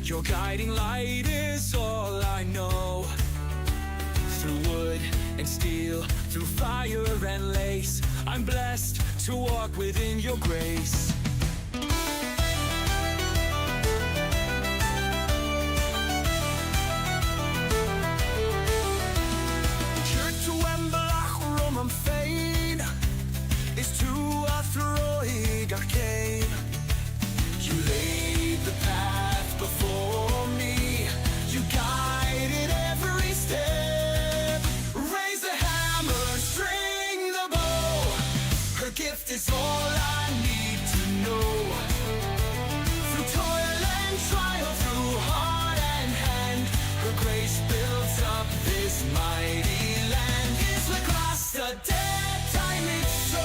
Your guiding light is all I know. Through wood and steel, through fire and lace, I'm blessed to walk within your grace. Is to a throig arcane. You laid the path before me. You guided every step. Raise the hammer, string the bow. Her gift is all I need to know. Through toil and trial, through heart and hand, her grace builds up this mighty land. Is the grass the dead time it's sore?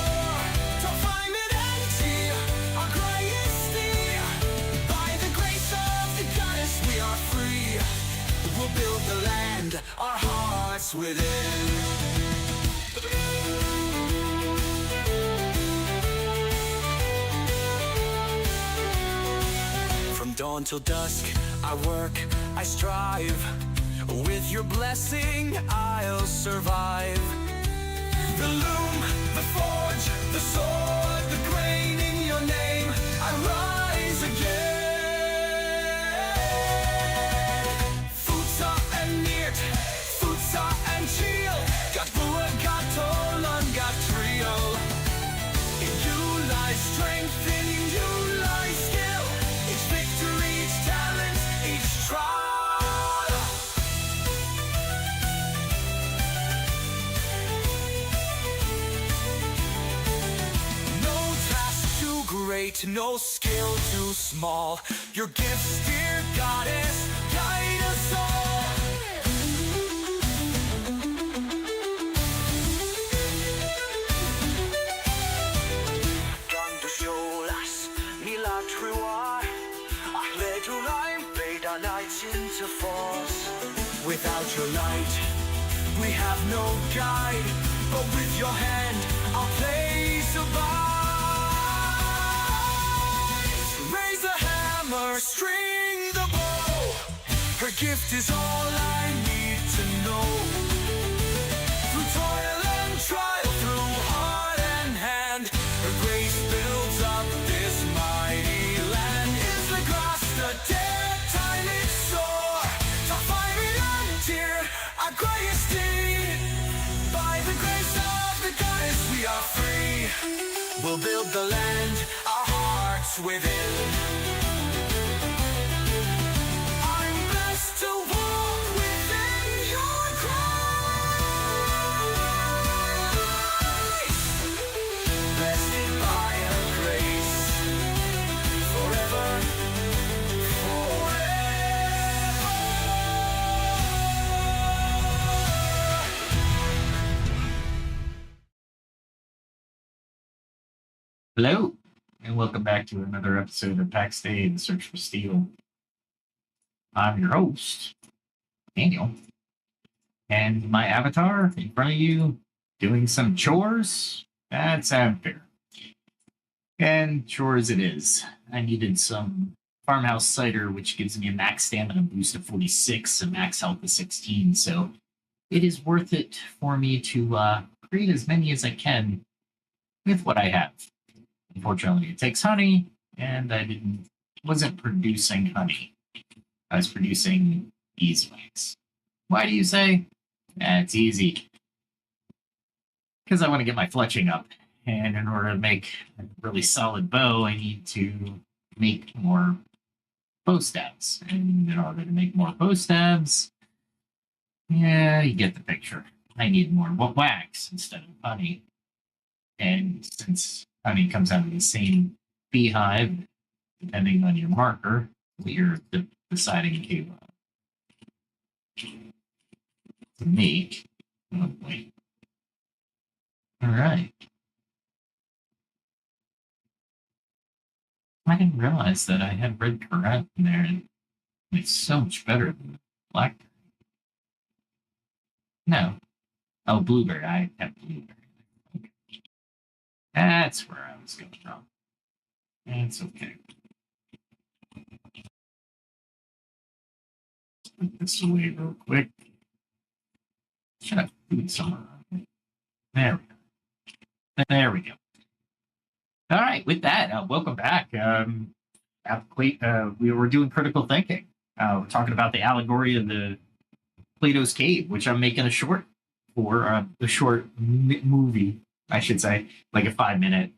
We'll build the land, our hearts within. From dawn till dusk, I work, I strive. With your blessing, I'll survive. The loom, the forge, the sword, the grain in your name, I rise again. And chill, got Bua, got Tolan, got Trio. In you lies strength, in you lies skill. Each victory, each talent, each trial. No task too great, no skill too small. Your gifts, dear goddess, guide us all. Into falls. Without your light, we have no guide. But with your hand, our place abide. Raise the hammer, string the bow. Her gift is all I need to know. Through toil and trial, through heart and hand, her grace builds up this mighty land. Is the grass the dead time it's sore? To find it undear, our greatest deed. By the grace of the goddess we are free. We'll build the land, our hearts within. I'm blessed to walk within your grace. Blessed by her grace, forever, forever. Hello, and welcome back to another episode of Pax Dei, The Search for Steel. I'm your host, Daniel, and my avatar in front of you doing some chores? That's unfair. And chores it is. I needed some farmhouse cider, which gives me a max stamina boost of 46 and max health of 16, so it is worth it for me to create as many as I can with what I have. Unfortunately, it takes honey, and I wasn't producing honey. I was producing beeswax. Why do you say? It's easy. Because I want to get my fletching up, and in order to make a really solid bow, I need to make more bow stabs. And in order to make more bow stabs, yeah, you get the picture. I need more wax instead of honey. And since honey comes out of the same beehive, depending on your marker, you're deciding to make. Oh, wait. All right. I didn't realize that I had red currant in there, and it's so much better than black. No. Oh, blueberry. I have blueberry. Okay. That's where I was going wrong. It's okay. put this away real quick. Should have food somewhere. There we go. There we go. All right, with that, welcome back. We were doing critical thinking. We're talking about the allegory of the Plato's Cave, which I'm making a short for, a short movie, I should say, like a 5-minute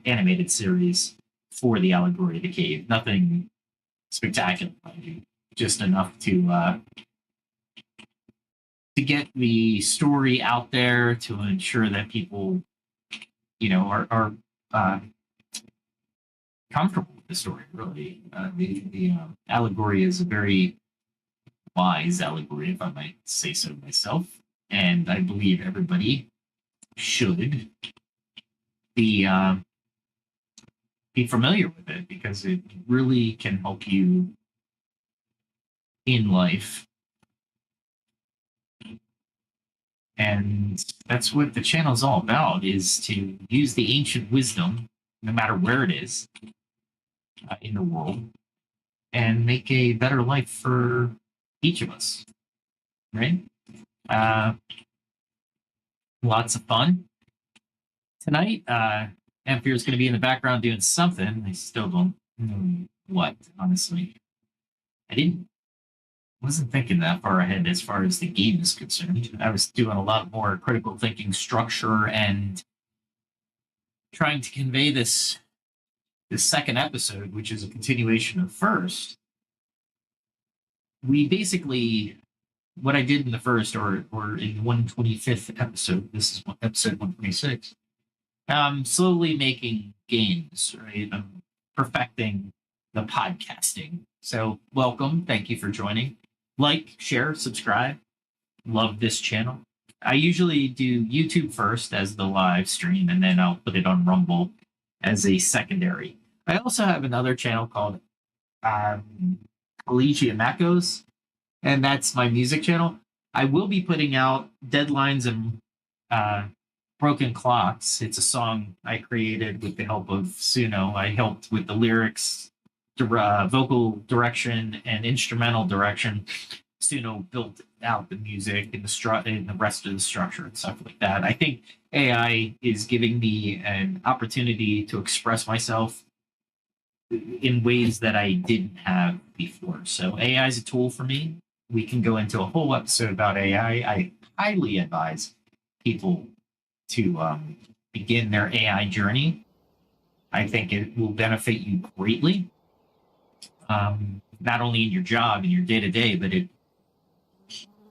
animated series for the allegory of the cave. Nothing spectacular, just enough to get the story out there to ensure that people, are comfortable with the story. Really, the allegory is a very wise allegory, if I might say so myself, and I believe everybody should be familiar with it because it really can help you in life. And that's what the channel is all about, is to use the ancient wisdom, no matter where it is in the world, and make a better life for each of us, right? Lots of fun. Tonight, Ampere is going to be in the background doing something. I still don't know what, honestly. Wasn't thinking that far ahead as far as the game is concerned. I was doing a lot more critical thinking structure and trying to convey this second episode, which is a continuation of first. We basically, what I did in the first, or in 125th episode, this is episode 126, slowly making gains, right? I'm perfecting the podcasting. So welcome. Thank you for joining. Like, share, subscribe. Love this channel. I usually do YouTube first as the live stream, and then I'll put it on Rumble as a secondary. I also have another channel called Collegiate Macos, and that's my music channel. I will be putting out Deadlines and Broken Clocks. It's a song I created with the help of Suno. I helped with the lyrics, vocal direction, and instrumental direction. Suno built out the music and the rest of the structure and stuff like that. I think AI is giving me an opportunity to express myself in ways that I didn't have before. So AI is a tool for me. We can go into a whole episode about AI. I highly advise people to begin their AI journey. I think it will benefit you greatly, not only in your job and your day-to-day, but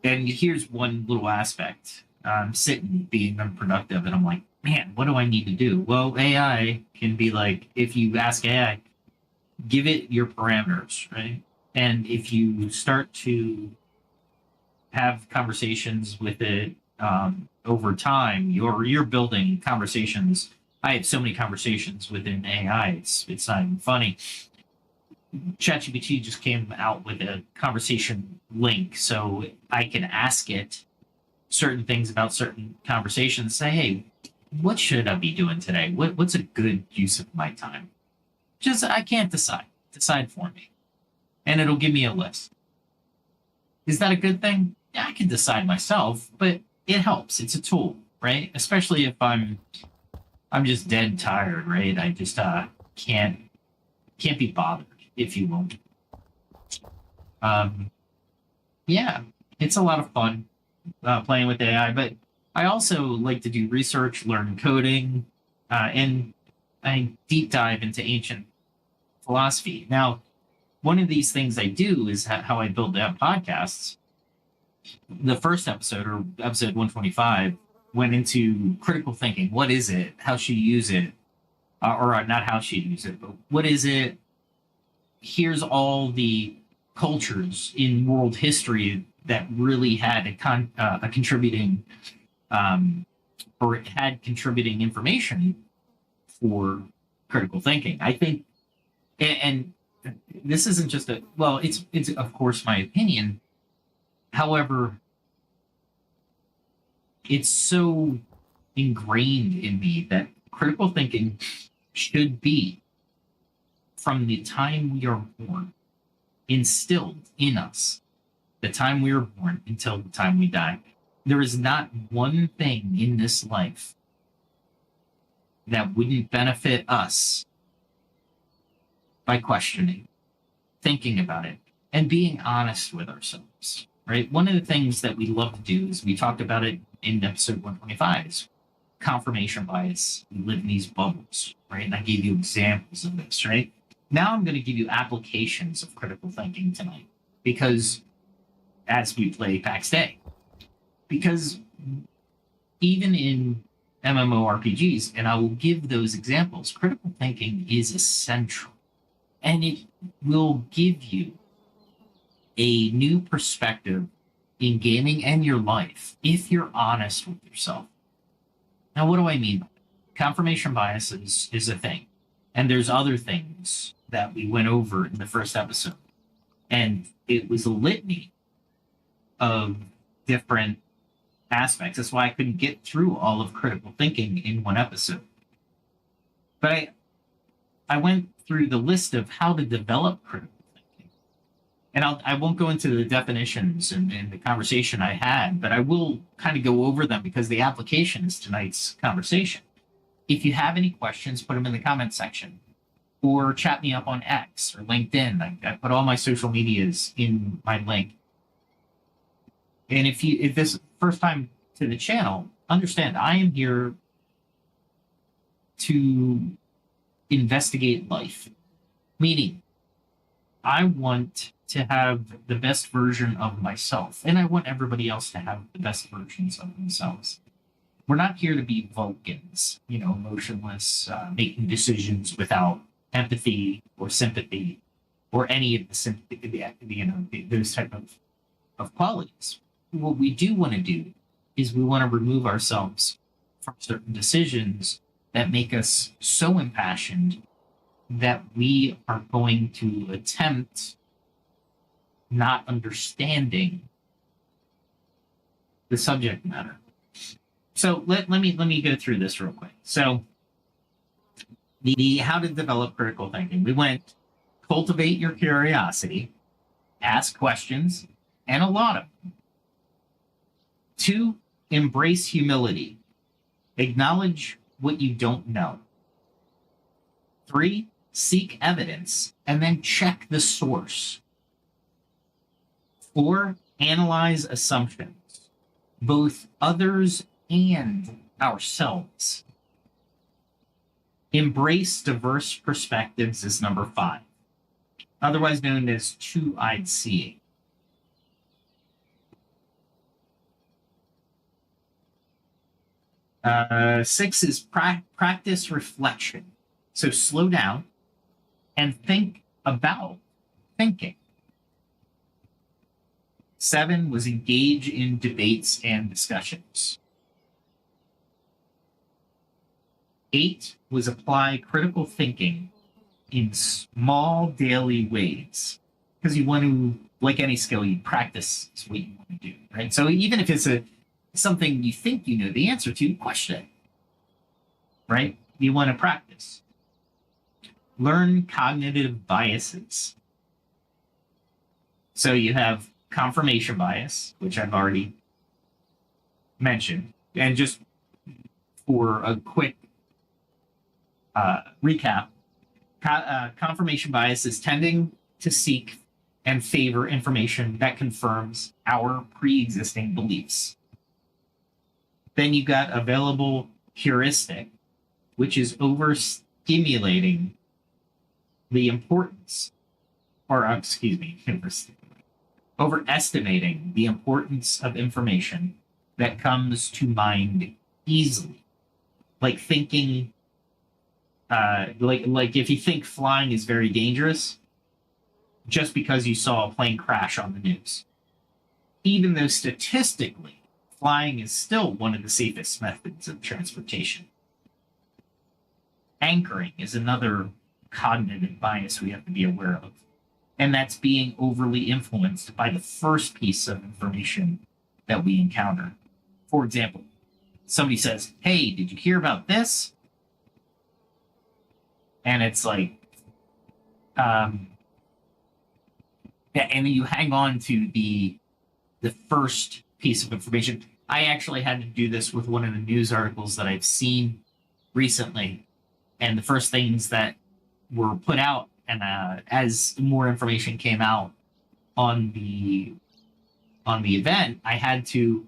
and here's one little aspect. I'm sitting being unproductive, and I'm like, man, what do I need to do? Well, AI can be like, if you ask AI, give it your parameters, right? And if you start to have conversations with it over time, you're building conversations. I have so many conversations within AI. It's not even funny. ChatGPT just came out with a conversation link, so I can ask it certain things about certain conversations. Say, hey, what should I be doing today? What's a good use of my time? Just I can't decide. Decide for me, and it'll give me a list. Is that a good thing? Yeah, I can decide myself, but it helps. It's a tool, right? Especially if I'm just dead tired, right? I just can't be bothered, if you will. Yeah, it's a lot of fun playing with AI, but I also like to do research, learn coding, and I deep dive into ancient philosophy. Now, one of these things I do is how I build out podcasts. The first episode, or episode 125, went into critical thinking. What is it? How should you use it? Or not how should you use it, but what is it? Here's all the cultures in world history that really had a contributing or had contributing information for critical thinking. I think, and this isn't just it's of course my opinion. However, it's so ingrained in me that critical thinking should be, from the time we are born, instilled in us. the time we were born until the time we die. There is not one thing in this life that wouldn't benefit us by questioning, thinking about it, and being honest with ourselves, right? One of the things that we love to do is we talked about it in episode 125 is confirmation bias. We live in these bubbles, right? And I gave you examples of this, right? Now I'm going to give you applications of critical thinking tonight because as we play Pax Dei, because even in MMORPGs, and I will give those examples, critical thinking is essential. And it will give you a new perspective in gaming and your life if you're honest with yourself. Now, what do I mean by that? Confirmation bias is a thing. And there's other things that we went over in the first episode. And it was a litany of different aspects. That's why I couldn't get through all of critical thinking in one episode. But I went through the list of how to develop critical thinking. And I won't go into the definitions and the conversation I had, but I will kind of go over them because the application is tonight's conversation. If you have any questions, put them in the comment section or chat me up on X or LinkedIn. I put all my social medias in my link. And if this is first time to the channel, understand I am here to investigate life. Meaning, I want to have the best version of myself, and I want everybody else to have the best versions of themselves. We're not here to be Vulcans, emotionless, making decisions without empathy or sympathy or any of the sympathy, those type of qualities. What we do want to do is we want to remove ourselves from certain decisions that make us so impassioned that we are going to attempt not understanding the subject matter. So let me go through this real quick. So the how to develop critical thinking. We went cultivate your curiosity, ask questions, and a lot of them. 2, embrace humility. Acknowledge what you don't know. 3, seek evidence and then check the source. 4, analyze assumptions, both others and ourselves. Embrace diverse perspectives is number 5, otherwise known as two-eyed seeing. 6 is practice reflection. So slow down and think about thinking. 7 was engage in debates and discussions. 8 was apply critical thinking in small daily ways. Because you want to, like any skill, you practice what you want to do, right? So even if it's something you think you know the answer to, question it, right? You want to practice. Learn cognitive biases. So you have confirmation bias, which I've already mentioned. And just for a quick recap, confirmation bias is tending to seek and favor information that confirms our pre-existing beliefs. Then you got available heuristic, which is overstimulating the importance, or overestimating the importance of information that comes to mind easily. Like thinking, like if you think flying is very dangerous, just because you saw a plane crash on the news. Even though statistically, flying is still one of the safest methods of transportation. Anchoring is another cognitive bias we have to be aware of. And that's being overly influenced by the first piece of information that we encounter. For example, somebody says, "Hey, did you hear about this?" And it's like, and then you hang on to the the first piece of information. I actually had to do this with one of the news articles that I've seen recently, and the first things that were put out, and as more information came out on the event, I had to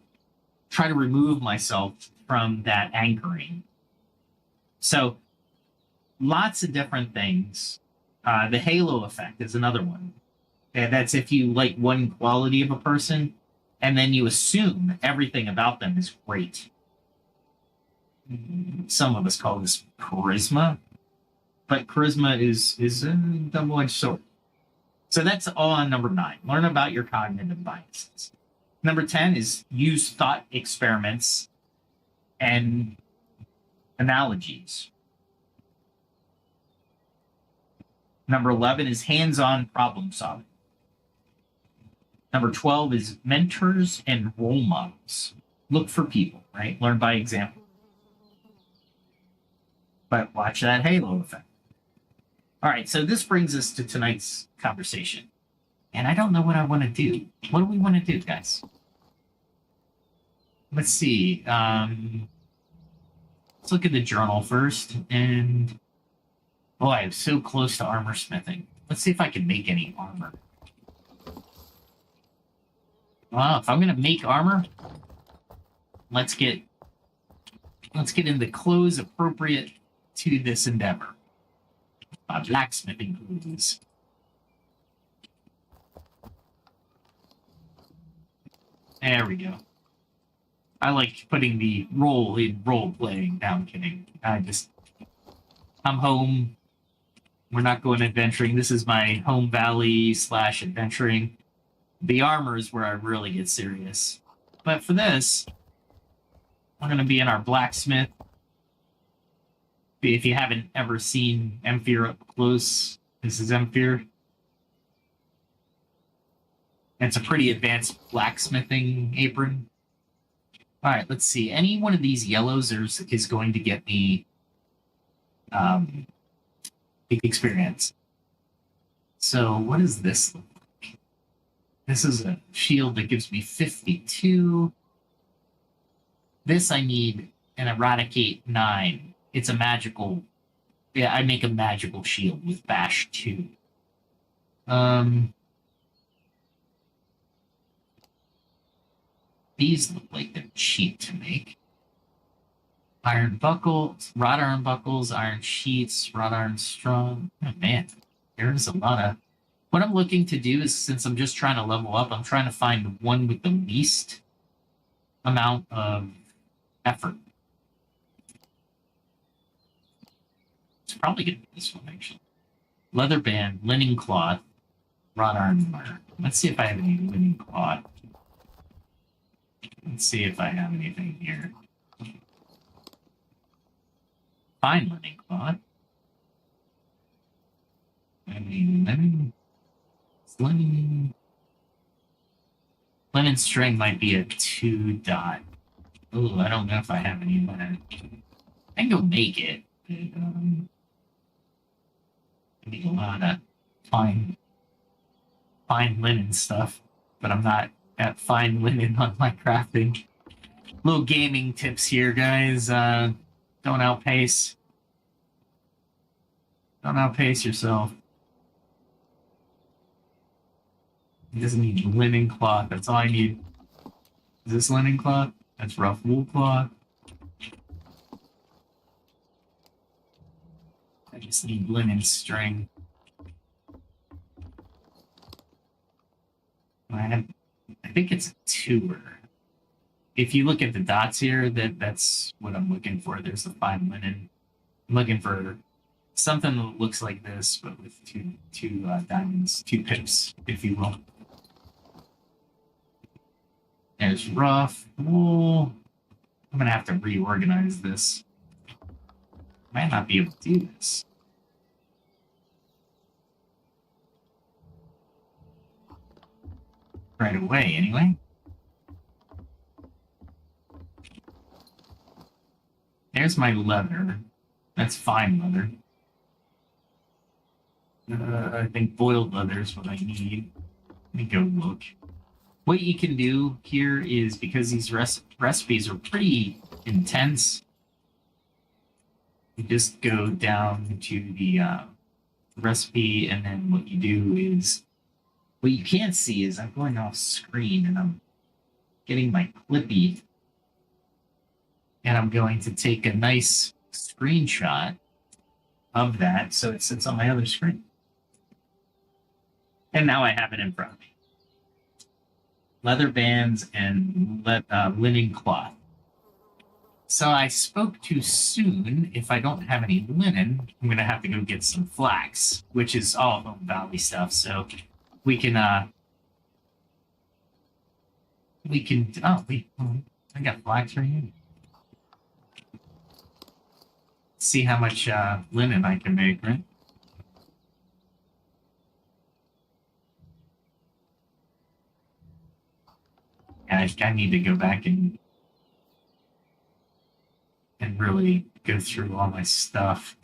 try to remove myself from that anchoring. So lots of different things. The halo effect is another one. And that's if you like one quality of a person and then you assume everything about them is great. Some of us call this charisma, but charisma is a double-edged sword. So that's all on number 9. Learn about your cognitive biases. Number 10 is use thought experiments and analogies. Number 11 is hands-on problem solving. Number 12 is mentors and role models. Look for people, right? Learn by example. But watch that halo effect. All right, so this brings us to tonight's conversation. And I don't know what I want to do. What do we want to do, guys? Let's see. Let's look at the journal first. And, oh, I am so close to armor smithing. Let's see if I can make any armor. Well, if I'm going to make armor, let's get in the clothes appropriate to this endeavor. Blacksmithing clothes. There we go. I like putting the role in role playing. Now I'm kidding. I'm home. We're not going adventuring. This is my home valley / adventuring. The armor is where I really get serious. But for this, we're going to be in our blacksmith. If you haven't ever seen Emfir up close, this is Emfir. It's a pretty advanced blacksmithing apron. All right, let's see. Any one of these yellows is going to get me experience. So what does this look like? This is a shield that gives me 52. This I need an Eradicate 9. It's a magical... Yeah, I make a magical shield with Bash 2. These look like they're cheap to make. Iron buckles, wrought iron buckles, iron sheets, wrought iron strong. Oh man, there's a lot of... What I'm looking to do is, since I'm just trying to level up, I'm trying to find the one with the least amount of effort. It's probably going to be this one, actually. Leather band, linen cloth, wrought iron. Let's see if I have any linen cloth. Let's see if I have anything here. Fine linen cloth. I mean, linen string might be a 2 dot. Oh, I don't know if I have any of that. I can go make it. But, I need a lot of fine linen stuff, but I'm not at fine linen on my crafting. Little gaming tips here, guys. Don't outpace. Don't outpace yourself. It doesn't need linen cloth. That's all I need. Is this linen cloth? That's rough wool cloth. I just need linen string. I think it's a 2er. If you look at the dots here, that's what I'm looking for. There's the fine linen. I'm looking for something that looks like this, but with two diamonds, 2 pips, if you will. There's rough wool. I'm gonna have to reorganize this. Might not be able to do this. Right away, anyway. There's my leather. That's fine leather. I think boiled leather is what I need. Let me go look. what you can do here is, because these recipes are pretty intense, you just go down to the recipe, and then what you do is, what you can't see is I'm going off screen and I'm getting my Clippy, and I'm going to take a nice screenshot of that so it sits on my other screen. And now I have it in front of me. Leather bands and linen cloth. So I spoke too soon. If I don't have any linen, I'm going to have to go get some flax, which is all Home Valley stuff. So we can, oh, wait, I got flax right here. See how much linen I can make, right? I need to go back and really go through all my stuff.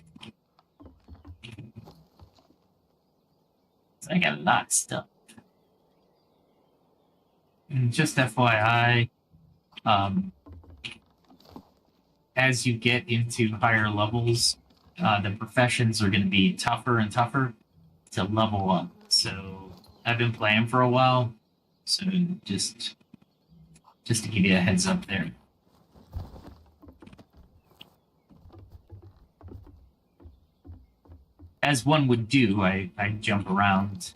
So I got a lot of stuff. And just FYI, as you get into higher levels, the professions are going to be tougher and tougher to level up. So I've been playing for a while, so just to give you a heads up there. As one would do, I jump around,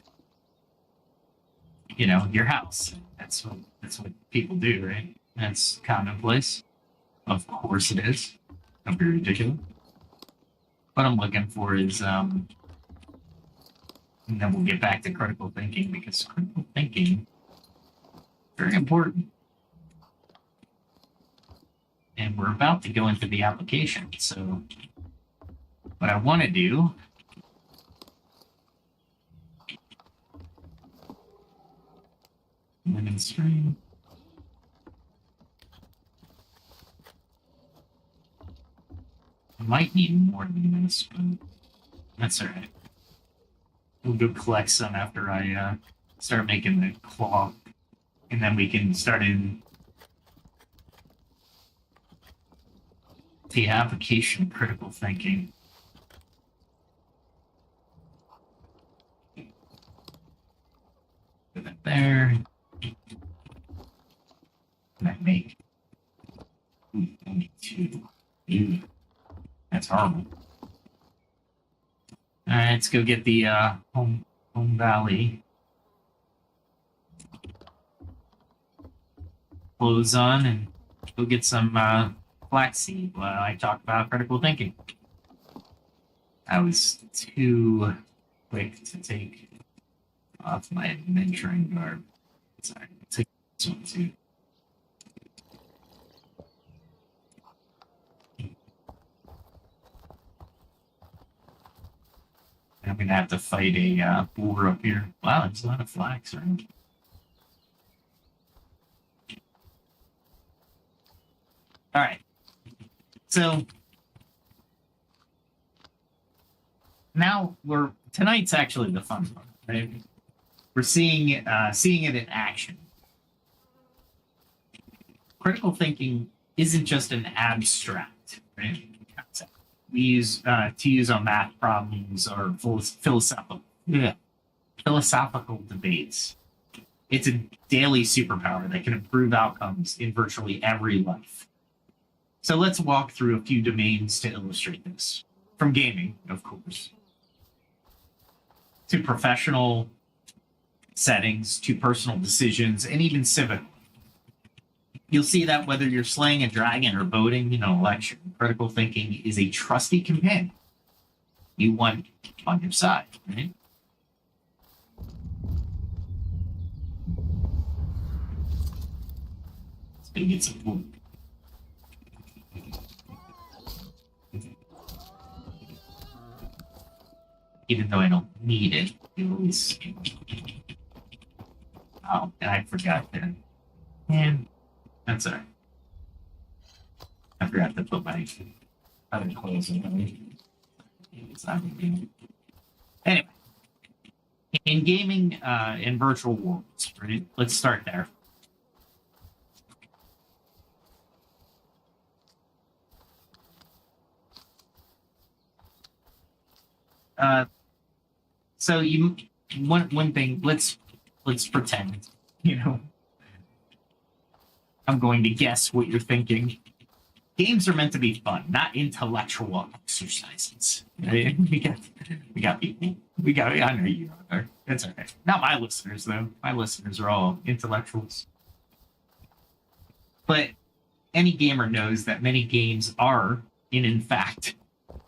your house. That's what people do, right? That's commonplace. Of course it is. Don't be ridiculous. What I'm looking for is, and then we'll get back to critical thinking, because critical thinking is very important. And we're about to go into the application. So what I want to do linen string. I might need more than this, but that's all right. We'll go collect some after I start making the cloth, and then we can start in the application of critical thinking. Put that there. And I make 92. Ew. That's horrible. All right, let's go get the Home Valley clothes on and go get some flaxseed while I talk about critical thinking. I was too quick to take off my adventuring garb. Sorry, take this one too. I'm gonna have to fight a boar up here. Wow, there's a lot of flax around. All right, so now tonight's actually the fun part, right? We're seeing it in action. Critical thinking isn't just an abstract, right, concept we use to use on math problems or philosophical debates. It's a daily superpower that can improve outcomes in virtually every life. So let's walk through a few domains to illustrate this. From gaming, of course, to professional settings, to personal decisions, and even civic. You'll see that whether you're slaying a dragon or voting in an election, critical thinking is a trusty companion you want on your side, right? Let's go get some wood. Even though I don't need it, it always. Oh, and I forgot that. And that's all right. I forgot to put my other clothes in. It's not gonna be. Anyway, In gaming in virtual worlds, right? Let's start there. So you one thing. Let's pretend. You know, I'm going to guess what you're thinking. Games are meant to be fun, not intellectual exercises. Right? We got people. I know you are. That's okay. Not my listeners though. My listeners are all intellectuals. But any gamer knows that many games are, in fact,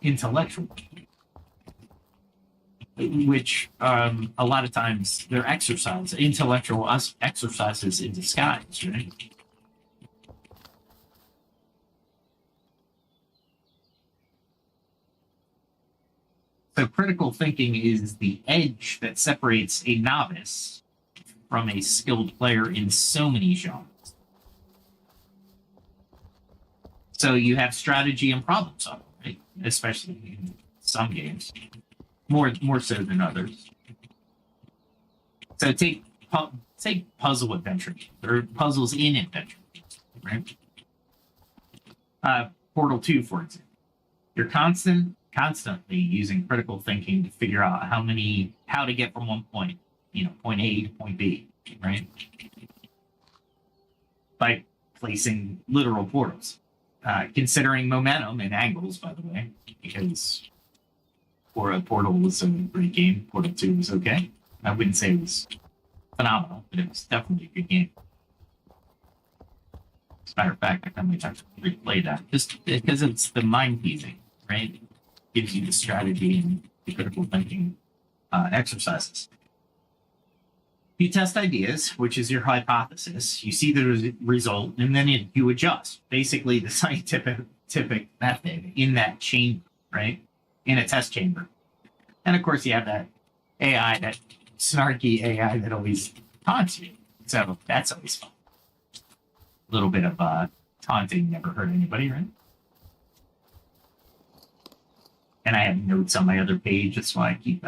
intellectual, which a lot of times they're intellectual exercises in disguise, right? So critical thinking is the edge that separates a novice from a skilled player in so many genres. So you have strategy and problem solving, right? Especially in some games, more so than others. So take puzzle adventure games or puzzles in adventure games, right? Portal 2, for example. You're constantly using critical thinking to figure out how to get from one point, point A to point B, right? By placing literal portals. Considering momentum and angles, by the way, because Portal was a great game. Portal 2 was okay. I wouldn't say it was phenomenal, but it was definitely a good game. As a matter of fact, I kind of have to replay that just because it's the mind teasing, right? Gives you the strategy and the critical thinking exercises. You test ideas, which is your hypothesis. You see the result, and then you adjust. Basically, the scientific method in that chamber, right? In a test chamber. And of course, you have that AI, that snarky AI that always taunts you. So that's always fun. A little bit of taunting never hurt anybody, right? And I have notes on my other page. That's why I keep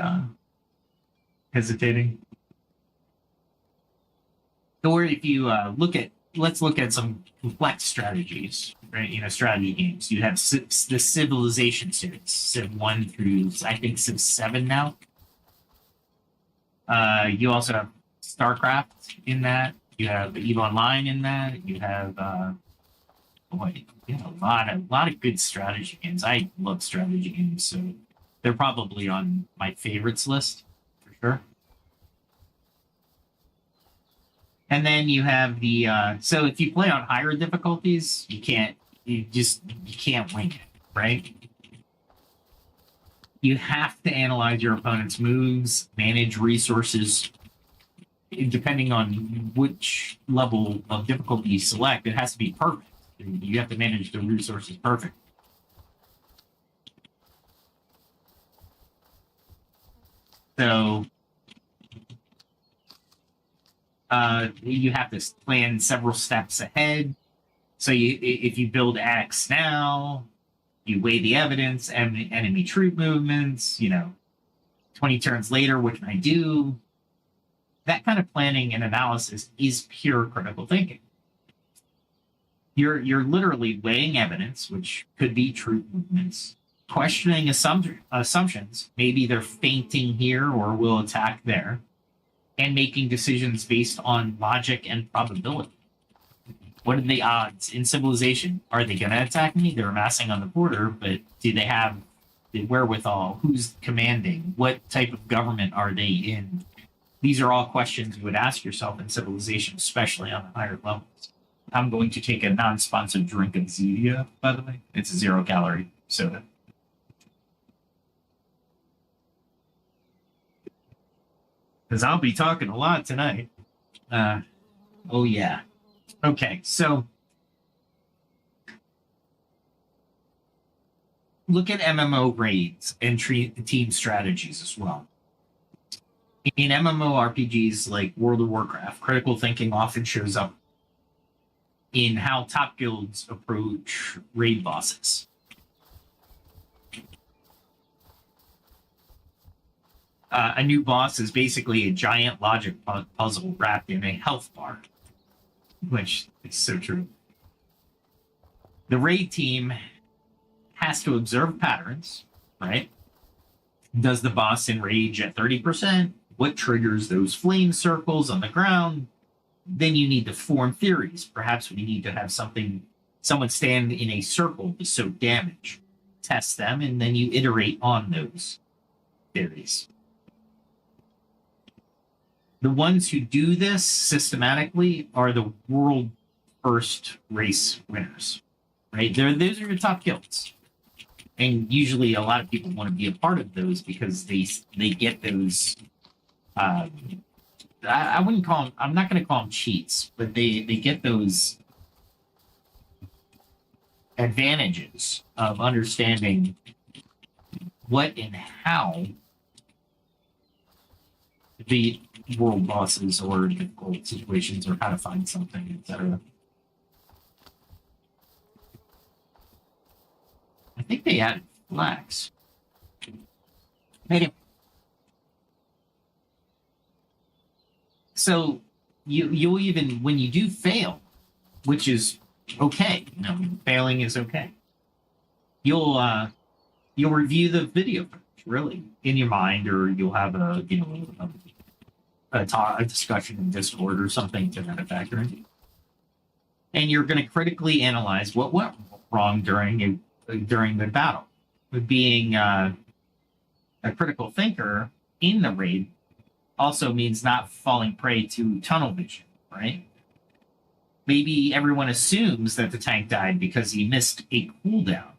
hesitating. Or if you let's look at some complex strategies, right? Strategy games. You have the Civilization series, Civ 1 through, I think, Civ 7 now. You also have StarCraft in that. You have EVE Online in that. You have, a lot of good strategy games. I love strategy games, so they're probably on my favorites list for sure. And then you have the so if you play on higher difficulties, you can't wing it, right? You have to analyze your opponent's moves, manage resources. Depending on which level of difficulty you select, it has to be perfect. You have to manage the resources perfect. So you have to plan several steps ahead. So if you build X now, you weigh the evidence, enemy troop movements, 20 turns later, what can I do? That kind of planning and analysis is pure critical thinking. You're literally weighing evidence, which could be troop movements, questioning assumptions, maybe they're feinting here or will attack there, and making decisions based on logic and probability. What are the odds in Civilization? Are they going to attack me? They're amassing on the border, but do they have the wherewithal? Who's commanding? What type of government are they in? These are all questions you would ask yourself in Civilization, especially on the higher levels. I'm going to take a non-sponsored drink of Zevia, by the way. It's a 0-calorie soda. Because I'll be talking a lot tonight. Oh, yeah. Okay, so look at MMO raids and team strategies as well. In MMORPGs like World of Warcraft, critical thinking often shows up in how top guilds approach raid bosses. A new boss is basically a giant logic puzzle wrapped in a health bar, which is so true. The raid team has to observe patterns, right? Does the boss enrage at 30%? What triggers those flame circles on the ground? Then you need to form theories. Perhaps we need to have someone stand in a circle to soak damage. Test them, and then you iterate on those theories. The ones who do this systematically are the world first race winners, right? Those are your top guilds. And usually a lot of people want to be a part of those because they get those I wouldn't call them, I'm not going to call them cheats, but they get those advantages of understanding what and how the world bosses or difficult situations or how to find something, etc. I think they added flags. Maybe. So you'll even when you do fail, which is okay, failing is okay. You'll review the video footage, really, in your mind, or you'll have a discussion in Discord or something to that effect, right? And you're going to critically analyze what went wrong during the battle. With being a critical thinker in the raid also means not falling prey to tunnel vision, right? Maybe everyone assumes that the tank died because he missed a cooldown,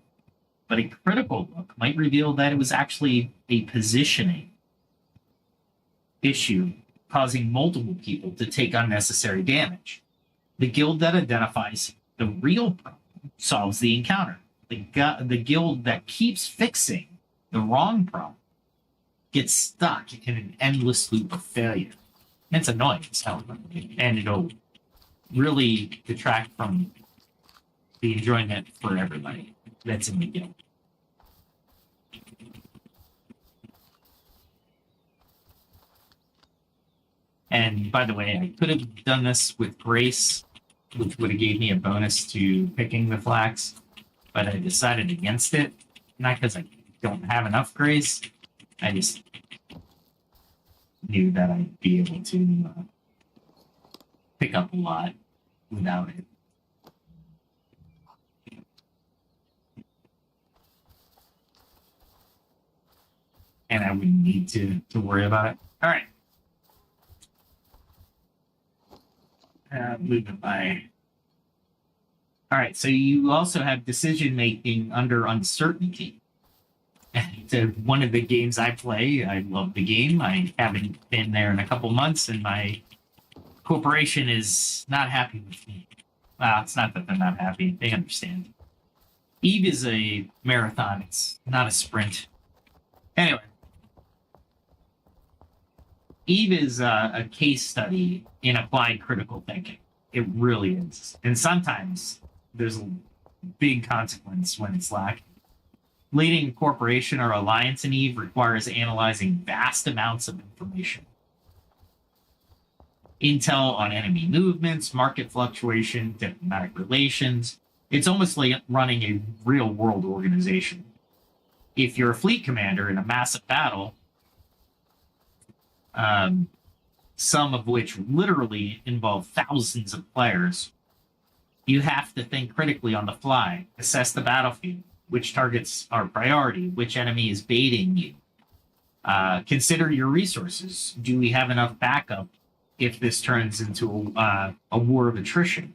but a critical look might reveal that it was actually a positioning issue causing multiple people to take unnecessary damage. The guild that identifies the real problem solves the encounter. The guild that keeps fixing the wrong problem gets stuck in an endless loop of failure. And it's annoying as hell, and it'll really detract from the enjoyment for everybody that's in the guild. And by the way, I could have done this with Grace, which would have gave me a bonus to picking the flax, but I decided against it. Not because I don't have enough Grace, I just knew that I'd be able to pick up a lot without it. And I wouldn't need to worry about it. All right. Move it by. All right, so you also have decision making under uncertainty. And one of the games I play, I love the game. I haven't been there in a couple months, and my corporation is not happy with me. Well, it's not that they're not happy; they understand. Eve is a marathon; it's not a sprint. Anyway, Eve is a case study in applied critical thinking. It really is. And sometimes there's a big consequence when it's lacking. Leading a corporation or alliance in Eve requires analyzing vast amounts of information. Intel on enemy movements, market fluctuation, diplomatic relations. It's almost like running a real-world organization. If you're a fleet commander in a massive battle, some of which literally involve thousands of players, you have to think critically on the fly, assess the battlefield, which targets are priority, which enemy is baiting you. Consider your resources. Do we have enough backup if this turns into a war of attrition?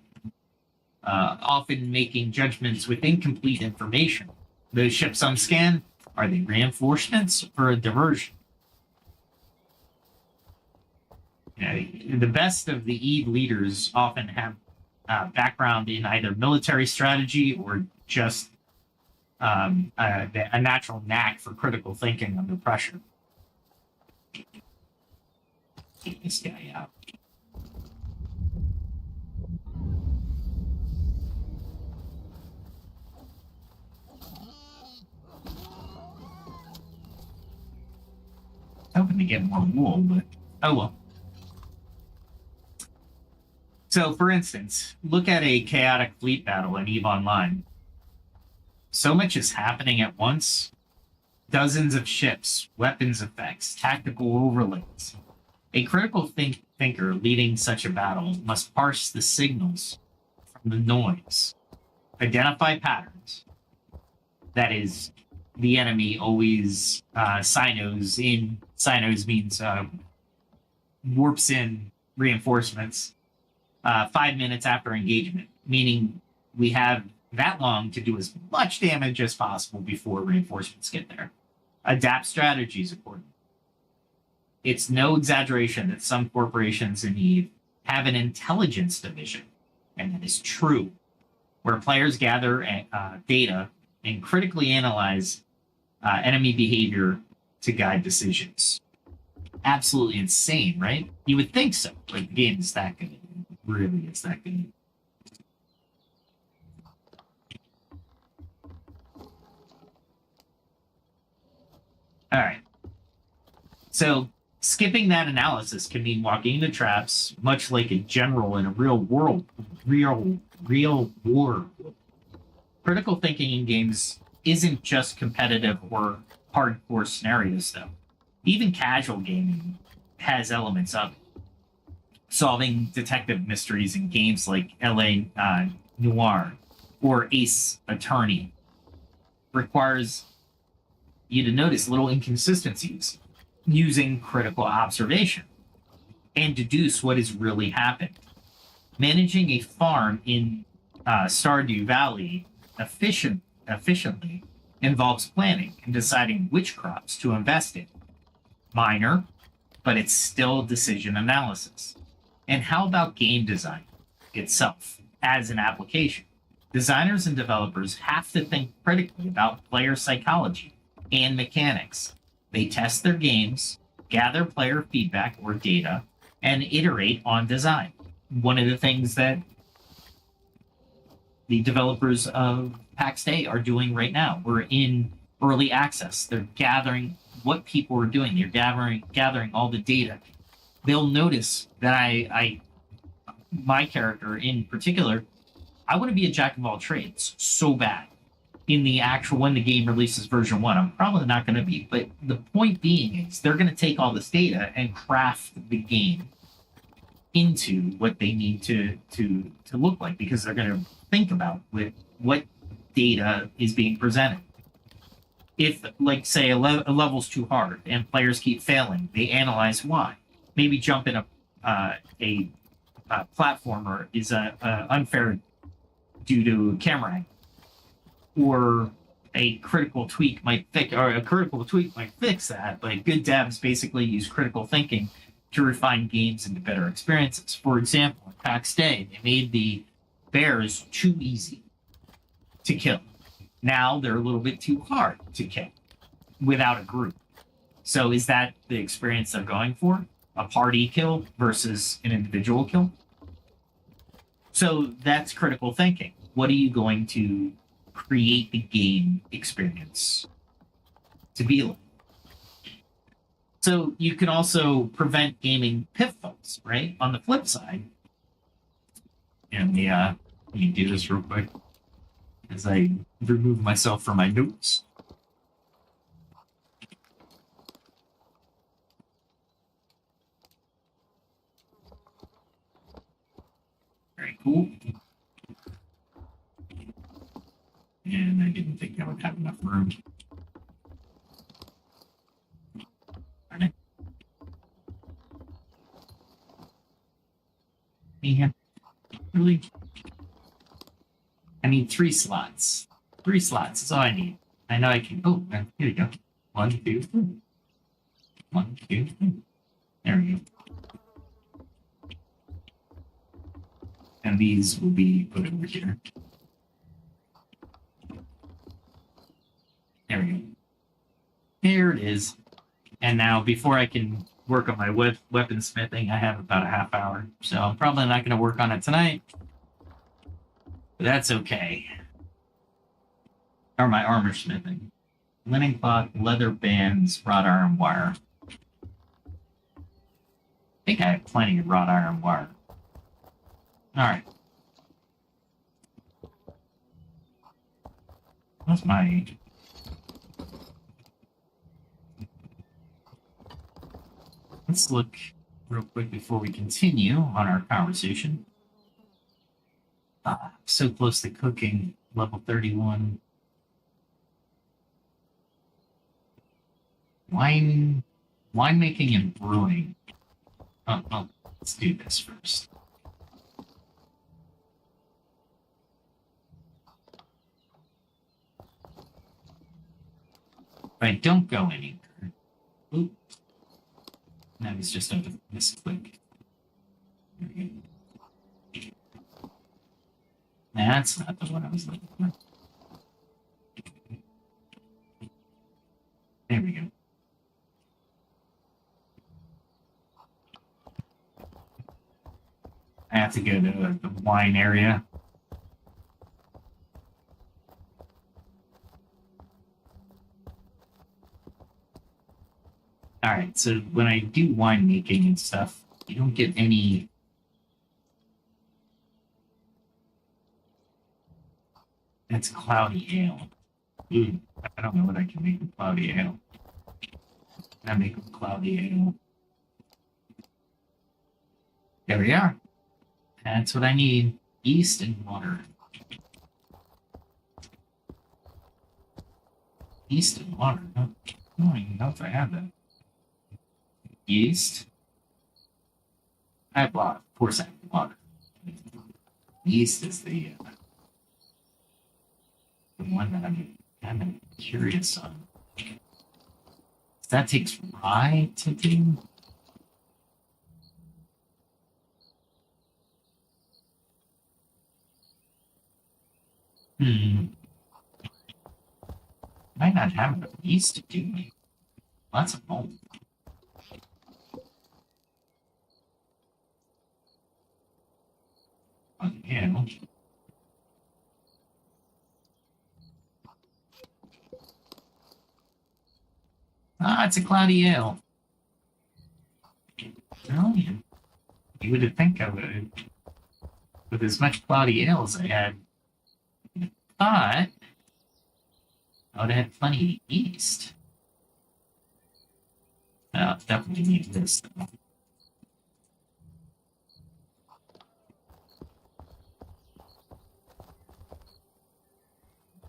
Often making judgments with incomplete information. Those ships on scan, are they reinforcements or a diversion? The best of the Eve leaders often have background in either military strategy or just a natural knack for critical thinking under pressure. Take this guy out. Open to get more wool, but oh well. So, for instance, look at a chaotic fleet battle in EVE Online. So much is happening at once. Dozens of ships, weapons effects, tactical overlays. A critical thinker leading such a battle must parse the signals from the noise, identify patterns. That is, the enemy always sinos in. Sinos means warps in reinforcements 5 minutes after engagement, meaning we have that long to do as much damage as possible before reinforcements get there. Adapt strategies accordingly. It's no exaggeration that some corporations in EVE have an intelligence division, and that is true, where players gather data and critically analyze enemy behavior to guide decisions. Absolutely insane, right? You would think so, but the game is that good. Really, it's that good. All right. So skipping that analysis can mean walking into traps, much like a general in a real war. Critical thinking in games isn't just competitive or hardcore scenarios, though. Even casual gaming has elements of it. Solving detective mysteries in games like LA Noire or Ace Attorney requires you to notice little inconsistencies using critical observation and deduce what has really happened. Managing a farm in Stardew Valley efficiently involves planning and deciding which crops to invest in. Minor, but it's still decision analysis. And how about game design itself as an application? Designers and developers have to think critically about player psychology and mechanics. They test their games, gather player feedback or data, and iterate on design. One of the things that the developers of Pax Dei are doing right now, we're in early access. They're gathering what people are doing. They're gathering all the data. They'll notice that my character in particular, I want to be a jack of all trades so bad. In the actual, when the game releases version 1, I'm probably not going to be. But the point being is they're going to take all this data and craft the game into what they need to look like, because they're going to think about what data is being presented. If, like, say, a level's too hard and players keep failing, they analyze why. Maybe jump in a platformer is unfair due to camera angle, or a critical tweak might fix that. But good devs basically use critical thinking to refine games into better experiences. For example, in Pax Dei, they made the bears too easy to kill. Now they're a little bit too hard to kill without a group. So is that the experience they're going for? A party kill versus an individual kill? So that's critical thinking. What are you going to create the game experience to be like? So you can also prevent gaming pitfalls, right? On the flip side, and let me do this real quick as I remove myself from my notes. Very cool. And I didn't think I would have enough room. Darn it. Yeah. Really? I need 3 slots. 3 slots is all I need. I know I can. Oh, here we go. 1, 2, 3. 1, 2, 3. There we go. And these will be put over here. There we go. Here it is. And now, before I can work on my weapon smithing, I have about a half hour. So I'm probably not going to work on it tonight. But that's okay. Or my armor smithing. Linen cloth, leather bands, wrought iron wire. think I have plenty of wrought iron wire. All right. That's my age. Let's look real quick before we continue on our conversation. So close to cooking, level 31. Winemaking and brewing. Oh, let's do this first. If I don't go anywhere, oop, that was just a misclick. That's not the one I was looking for. There we go. I have to go to the wine area. All right, so when I do winemaking and stuff, you don't get any. That's cloudy ale. Ooh, I don't know what I can make with cloudy ale. I make with cloudy ale. There we are. That's what I need. Yeast and water. Yeast and water. I don't even know if I have that. Yeast. I bought 4% water. Yeast is the one that I'm kind of curious on. That takes rye to do. Might not have enough yeast to do me. Lots of malt. Yeah. It's a cloudy ale. Brilliant. You would think I would, with as much cloudy ale as I had, thought I would have had plenty of yeast. Definitely need this though.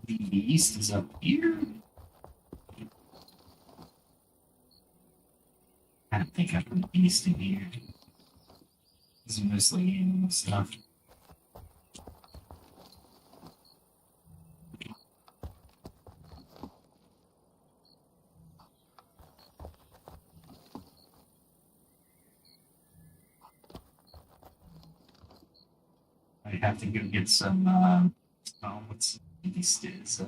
The yeast is up here. I don't think I put yeast in here. This is mostly animal stuff. I have to go get some, what's yeast is,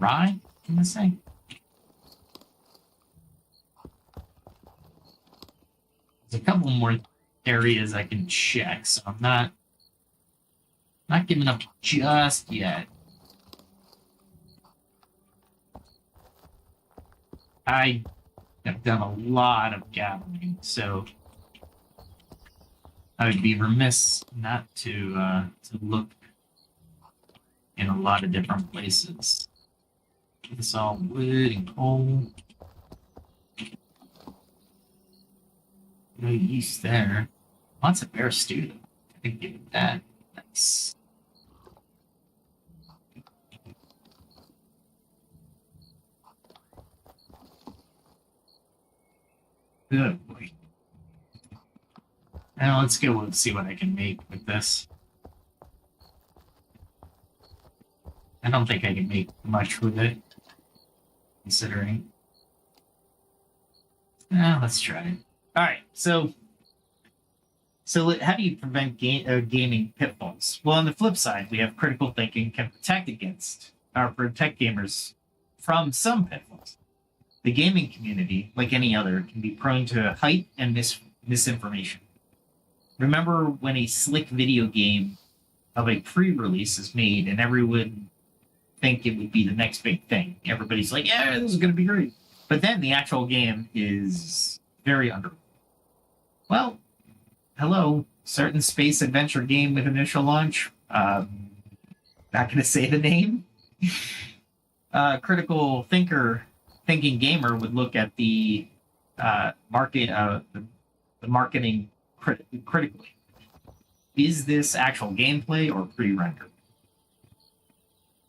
rye, can I say? There's a couple more areas I can check, so I'm not giving up just yet. I have done a lot of gathering, so I would be remiss not to look in a lot of different places. It's all wood and coal. No yeast there. Lots of bear stew, though. I think give it that. Nice. Good boy. Now let's go and see what I can make with this. I don't think I can make much with it, considering. Let's try it. All right, so how do you prevent gaming pitfalls? Well, on the flip side, we have critical thinking can protect gamers from some pitfalls. The gaming community, like any other, can be prone to hype and misinformation. Remember when a slick video game of a pre-release is made and everyone think it would be the next big thing. Everybody's like, yeah, this is going to be great. But then the actual game is very underrated. Well, hello, certain space adventure game with initial launch. Not going to say the name. Critical thinking gamer would look at the the marketing critically. Is this actual gameplay or pre-rendered?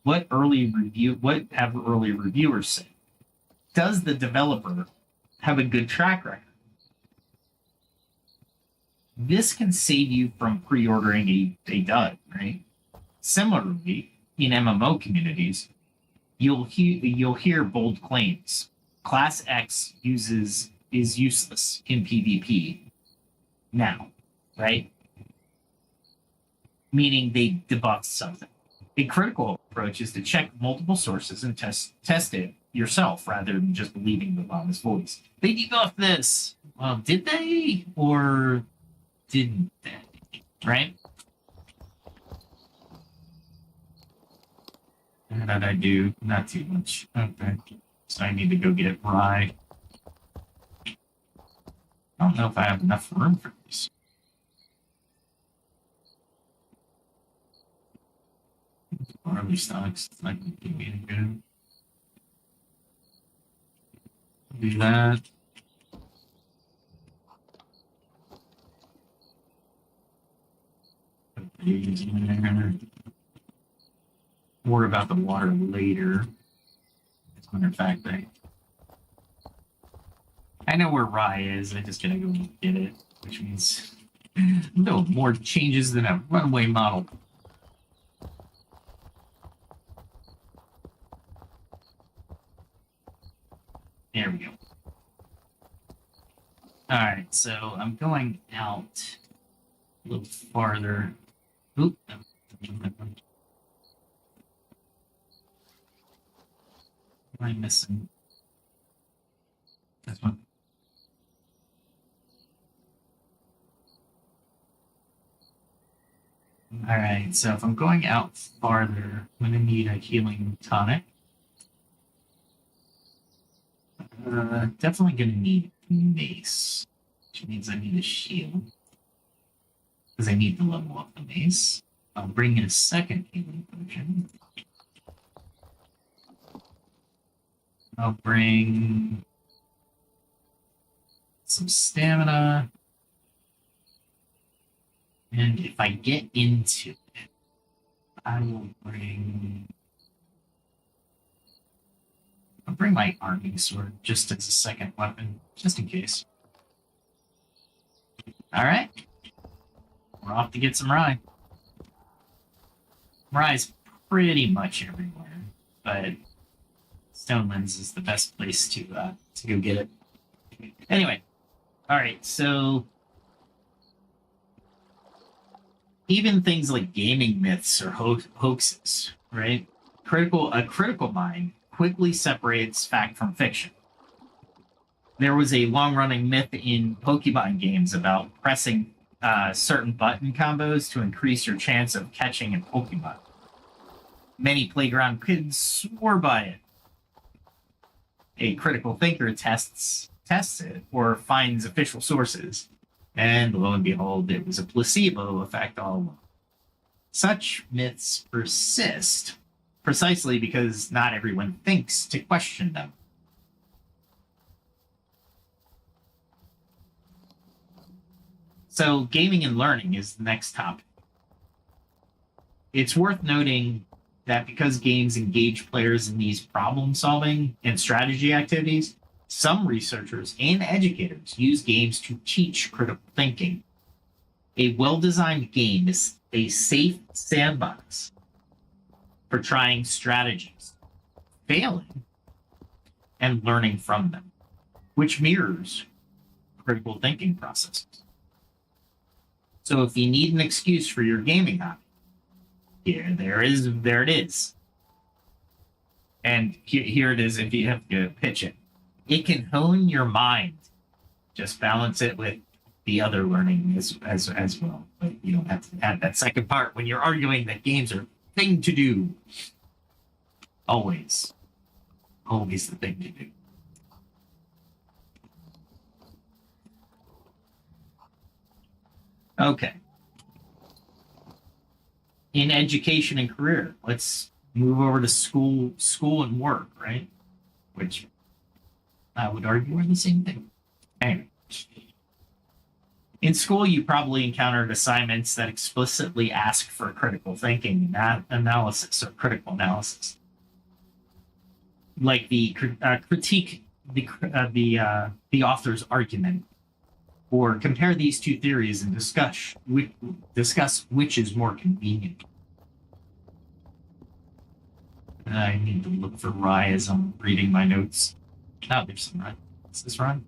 What have early reviewers said? Does the developer have a good track record? This can save you from pre-ordering a dud, right? Similarly, in MMO communities, you'll hear bold claims. Class X is useless in PvP now, right? Meaning they debuffed something. A critical approach is to check multiple sources and test it yourself rather than just believing the bomber's voice. They debuffed this. Well, did they or didn't they? Right? What did I do? Not too much. Okay. So I need to go get rye. I don't know if I have enough room for these. Barley stocks. It's not going to give me any good. Do that. Put these in there. Worry about the water later. As a matter of fact, I know where rye is. I just gotta go get it, which means no more changes than a runway model. There we go. All right, so I'm going out a little farther. Oop. What am I missing? This one. All right, so if I'm going out farther, I'm going to need a healing tonic. Definitely going to need mace, which means I need a shield. Because I need to level up the mace. I'll bring in a second healing potion. I'll bring some stamina. And if I get into it, I will bring... I'll bring my arming sword just as a second weapon, just in case. Alright. We're off to get some rye. Rye's pretty much everywhere, but Stonelands is the best place to go get it. Anyway, alright, so even things like gaming myths or hoaxes, right? A critical mind quickly separates fact from fiction. There was a long-running myth in Pokemon games about pressing certain button combos to increase your chance of catching a Pokemon. Many playground kids swore by it. A critical thinker tests it or finds official sources, and lo and behold, it was a placebo effect all along. Such myths persist precisely because not everyone thinks to question them. So gaming and learning is the next topic. It's worth noting that because games engage players in these problem-solving and strategy activities, some researchers and educators use games to teach critical thinking. A well-designed game is a safe sandbox for trying strategies, failing, and learning from them, which mirrors critical thinking processes. So if you need an excuse for your gaming hobby, there it is. And here it is if you have to pitch it. It can hone your mind. Just balance it with the other learning as well. But you don't have to add that second part when you're arguing that games are a thing to do. Always the thing to do. Okay. In education and career, let's move over to school and work, right? Which I would argue are the same thing. Anyway, in school, you probably encountered assignments that explicitly ask for critical thinking, not analysis or critical analysis, like the critique the author's argument, or compare these two theories and discuss which is more convenient. I need to look for rye as I'm reading my notes. Oh, there's some rye. Is this rye?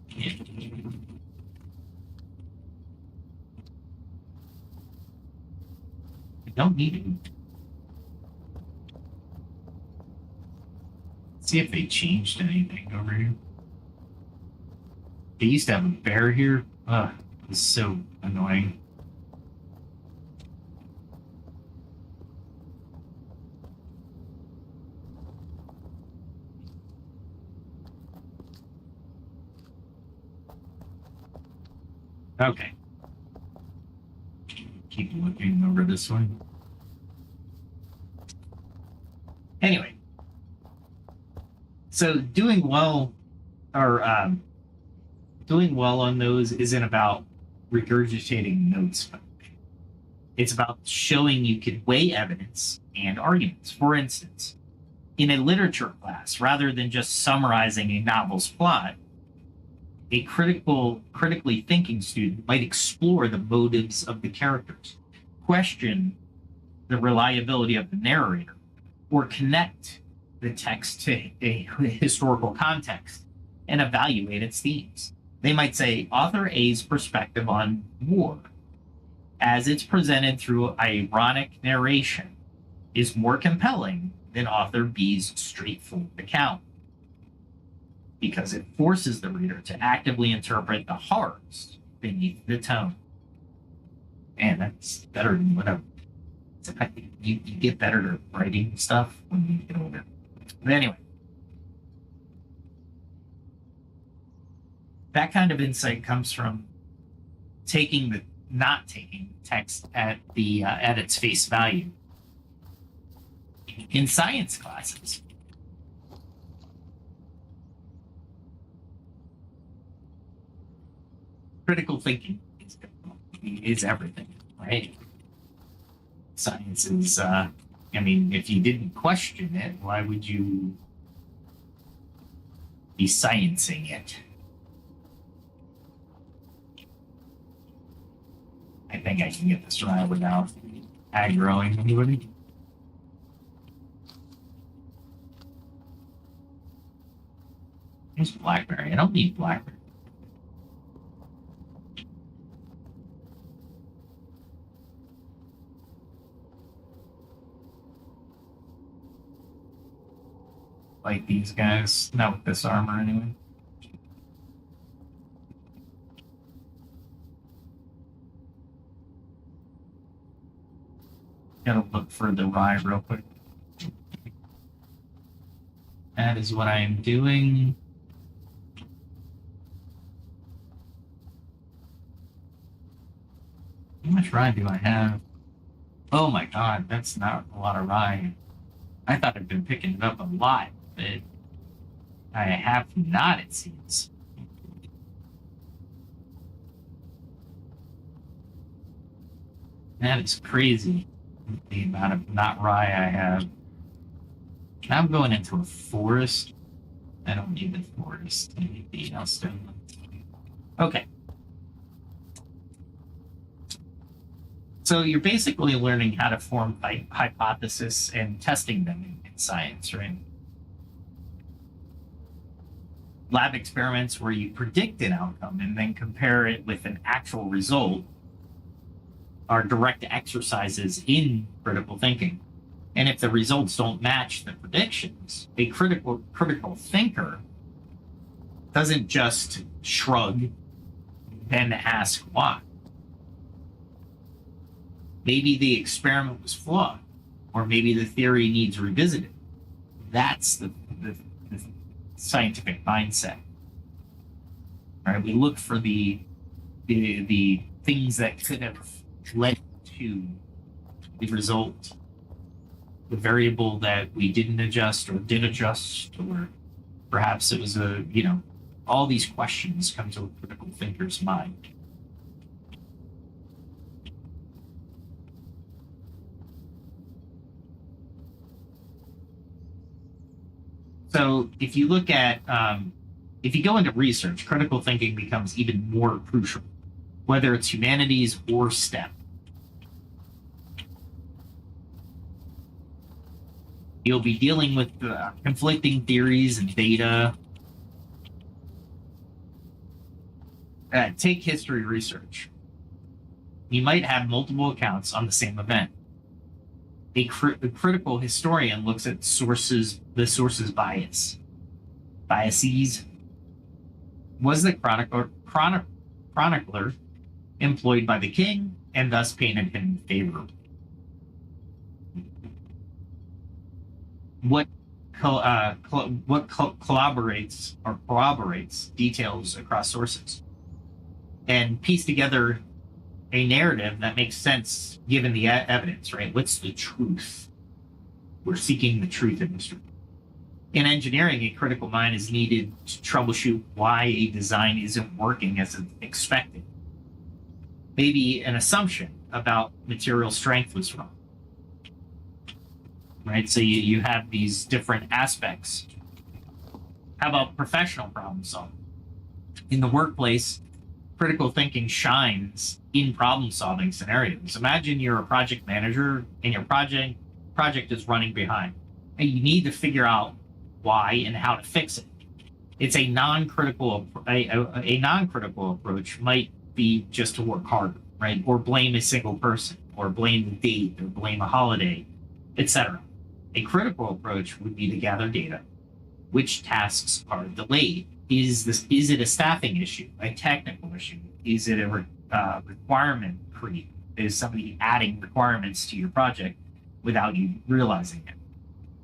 Yeah. I don't need it. Let's see if they changed anything over here. They used to have a bear here. Ugh, it was so annoying. Okay. Keep looking over this way. Anyway, so doing well on those isn't about regurgitating notes. It's about showing you can weigh evidence and arguments. For instance, in a literature class, rather than just summarizing a novel's plot, a critically thinking student might explore the motives of the characters, question the reliability of the narrator, or connect the text to a historical context and evaluate its themes. They might say author A's perspective on war, as it's presented through ironic narration, is more compelling than author B's straightforward account, because it forces the reader to actively interpret the horrors beneath the tone. And that's better than whatever. You get better at writing stuff when you get older. But anyway, that kind of insight comes from not taking text at its face value. In science classes, critical thinking is everything, right? Science is, if you didn't question it, why would you be sciencing it? I think I can get this right without aggroing anybody. Here's blackberry. I don't need blackberry. Like these guys, not with this armor anyway. Gotta look for the rye real quick. That is what I am doing. How much rye do I have? Oh my god, that's not a lot of rye. I thought I'd been picking it up a lot, but I have not, it seems. That is crazy, the amount of not rye I have. Now I'm going into a forest. I don't need the forest. I need the stone. Okay. So you're basically learning how to form hypotheses and testing them in science, right? Lab experiments where you predict an outcome and then compare it with an actual result are direct exercises in critical thinking. And if the results don't match the predictions, a critical thinker doesn't just shrug, then ask why. Maybe the experiment was flawed, or maybe the theory needs revisited. That's the scientific mindset. Right? We look for the the things that could have led to the result, the variable that we didn't adjust or did adjust, or perhaps it was all these questions come to a critical thinker's mind. So if you look at, if you go into research, critical thinking becomes even more crucial, whether it's humanities or STEM. You'll be dealing with conflicting theories and data. Take history research. You might have multiple accounts on the same event. A critical historian looks at the source's biases. Was the chronicler employed by the king and thus painted him favorably? What corroborates details across sources, and piece together a narrative that makes sense given the evidence, right? What's the truth? We're seeking the truth in history. In engineering, a critical mind is needed to troubleshoot why a design isn't working as expected. Maybe an assumption about material strength was wrong, right? So you have these different aspects. How about professional problem solving? In the workplace, critical thinking shines in problem-solving scenarios. Imagine you're a project manager and your project is running behind, and you need to figure out why and how to fix it. It's a non-critical approach might be just to work harder, right? Or blame a single person, or blame the date, or blame a holiday, etc. A critical approach would be to gather data. Which tasks are delayed? Is it a staffing issue, a technical issue? Is it a requirement creep? Is somebody adding requirements to your project without you realizing it?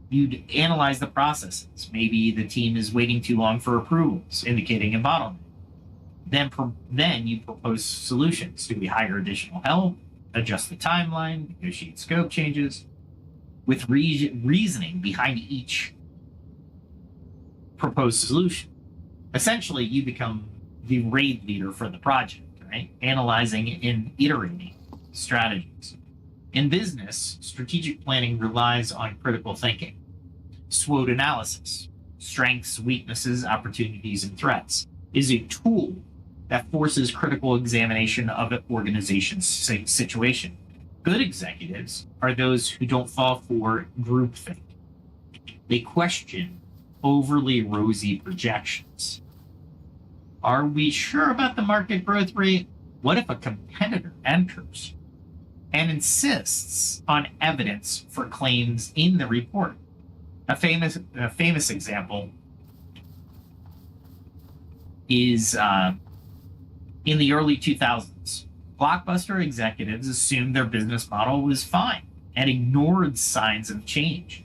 You'd analyze the processes. Maybe the team is waiting too long for approvals, indicating a bottleneck. Then you propose solutions. Do we hire additional help, adjust the timeline, negotiate scope changes, with reasoning behind each proposed solution? Essentially, you become the raid leader for the project, right? Analyzing and iterating strategies. In business, strategic planning relies on critical thinking, SWOT analysis, strengths, weaknesses, opportunities, and threats, is a tool that forces critical examination of an organization's situation. Good executives are those who don't fall for groupthink. They question overly rosy projections. Are we sure about the market growth rate? What if a competitor enters and insists on evidence for claims in the report? A famous example is in the early 2000s. Blockbuster executives assumed their business model was fine and ignored signs of change,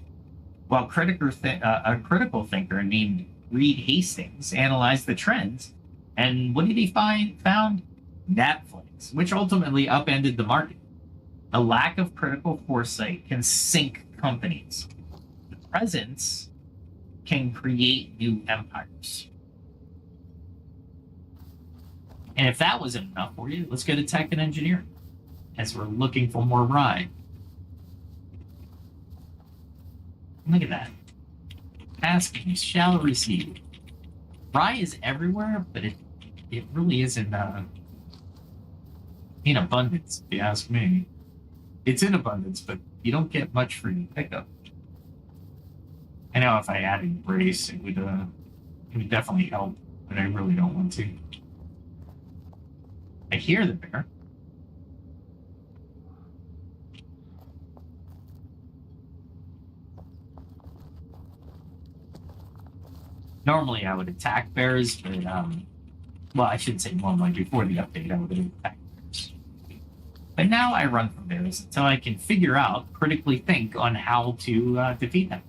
while a critical thinker named Reed Hastings analyzed the trends, and what did he found? Netflix, which ultimately upended the market. A lack of critical foresight can sink companies. The presence can create new empires. And if that wasn't enough for you, let's go to tech and engineering, as we're looking for more rye. Look at that. Asking, shall receive. Rye is everywhere, but it really isn't in abundance, if you ask me. It's in abundance, but you don't get much for your pickup. I know if I added brace, it would definitely help, but I really don't want to. I hear the bear. Normally I would attack bears, but well, I shouldn't say normally. Before the update, I would have attacked bears. But now I run from bears until I can figure out, critically think on how to defeat them.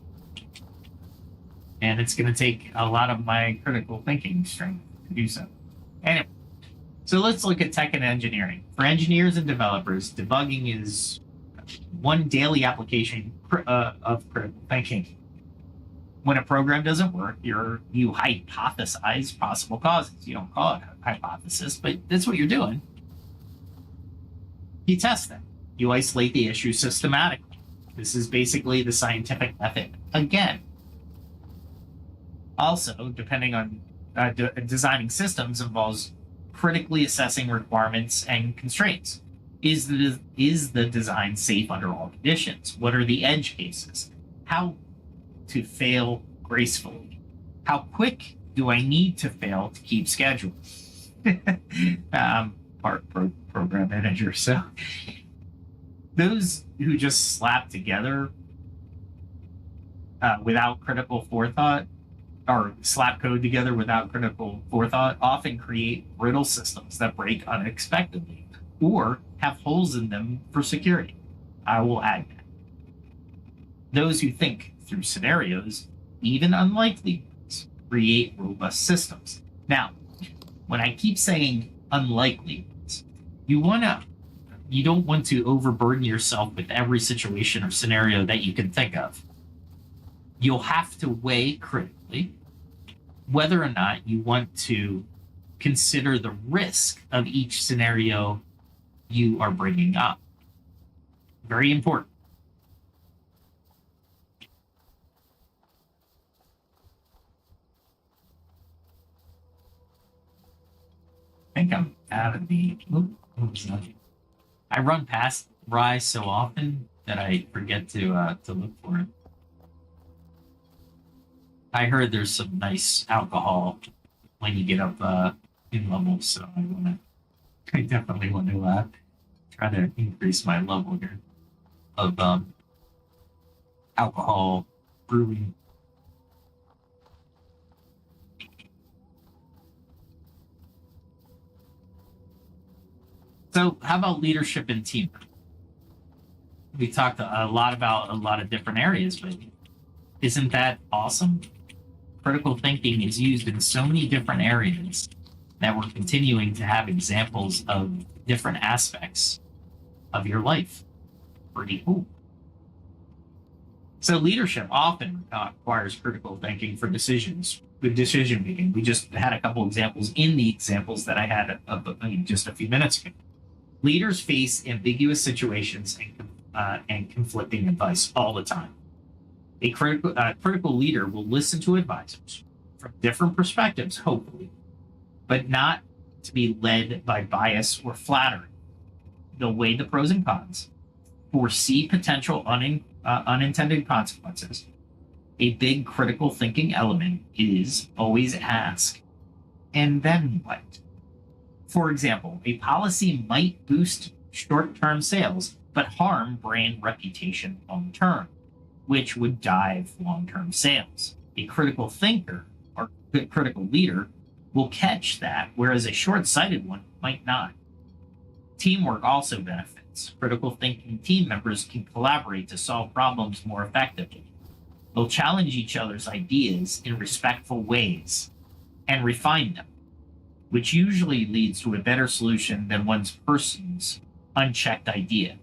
And it's going to take a lot of my critical thinking strength to do so. Anyway, So let's look at tech and engineering. For engineers and developers, debugging is one daily application of critical thinking. When a program doesn't work, you hypothesize possible causes. You don't call it a hypothesis, but that's what you're doing. You test them. You isolate the issue systematically. This is basically the scientific method again. Also, depending on designing systems involves critically assessing requirements and constraints. Is the design safe under all conditions? What are the edge cases? How to fail gracefully? How quick do I need to fail to keep schedule? Program manager. So those who just slap together without critical forethought, or slap code together without critical forethought, often create brittle systems that break unexpectedly or have holes in them for security. I will add that. Those who think through scenarios, even unlikely ones, create robust systems. Now, when I keep saying unlikely ones, you don't want to overburden yourself with every situation or scenario that you can think of. You'll have to weigh critically whether or not you want to consider the risk of each scenario you are bringing up. Very important. I think I'm out of the. I run past Rye so often that I forget to look for it. I heard there's some nice alcohol when you get up in levels, so I definitely want to try to increase my level here of alcohol brewing. So, how about leadership and teamwork? We talked a lot about a lot of different areas, but isn't that awesome? Critical thinking is used in so many different areas that we're continuing to have examples of different aspects of your life. Pretty cool. So leadership often requires critical thinking for decisions, with decision making. We just had a couple examples in the examples that I had just a few minutes ago. Leaders face ambiguous situations and conflicting advice all the time. A critical leader will listen to advisors from different perspectives, hopefully, but not to be led by bias or flattery. They'll weigh the pros and cons, foresee potential unintended consequences. A big critical thinking element is always ask, and then what? For example, a policy might boost short-term sales, but harm brand reputation long-term, which would drive long-term sales. A critical thinker or critical leader will catch that, whereas a short-sighted one might not. Teamwork also benefits. Critical thinking team members can collaborate to solve problems more effectively. They'll challenge each other's ideas in respectful ways and refine them, which usually leads to a better solution than one person's unchecked idea.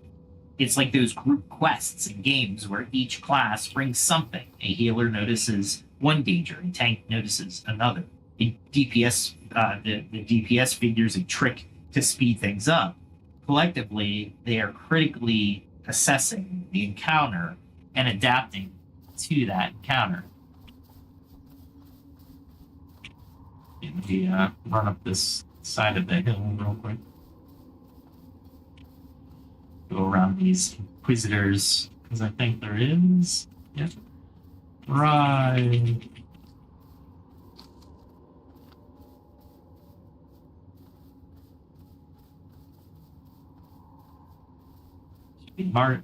It's like those group quests in games where each class brings something. A healer notices one danger, a tank notices another. The DPS figures a trick to speed things up. Collectively, they are critically assessing the encounter and adapting to that encounter. Let me run up this side of the hill real quick. Go around these inquisitors, because I think there is. Yep. Right.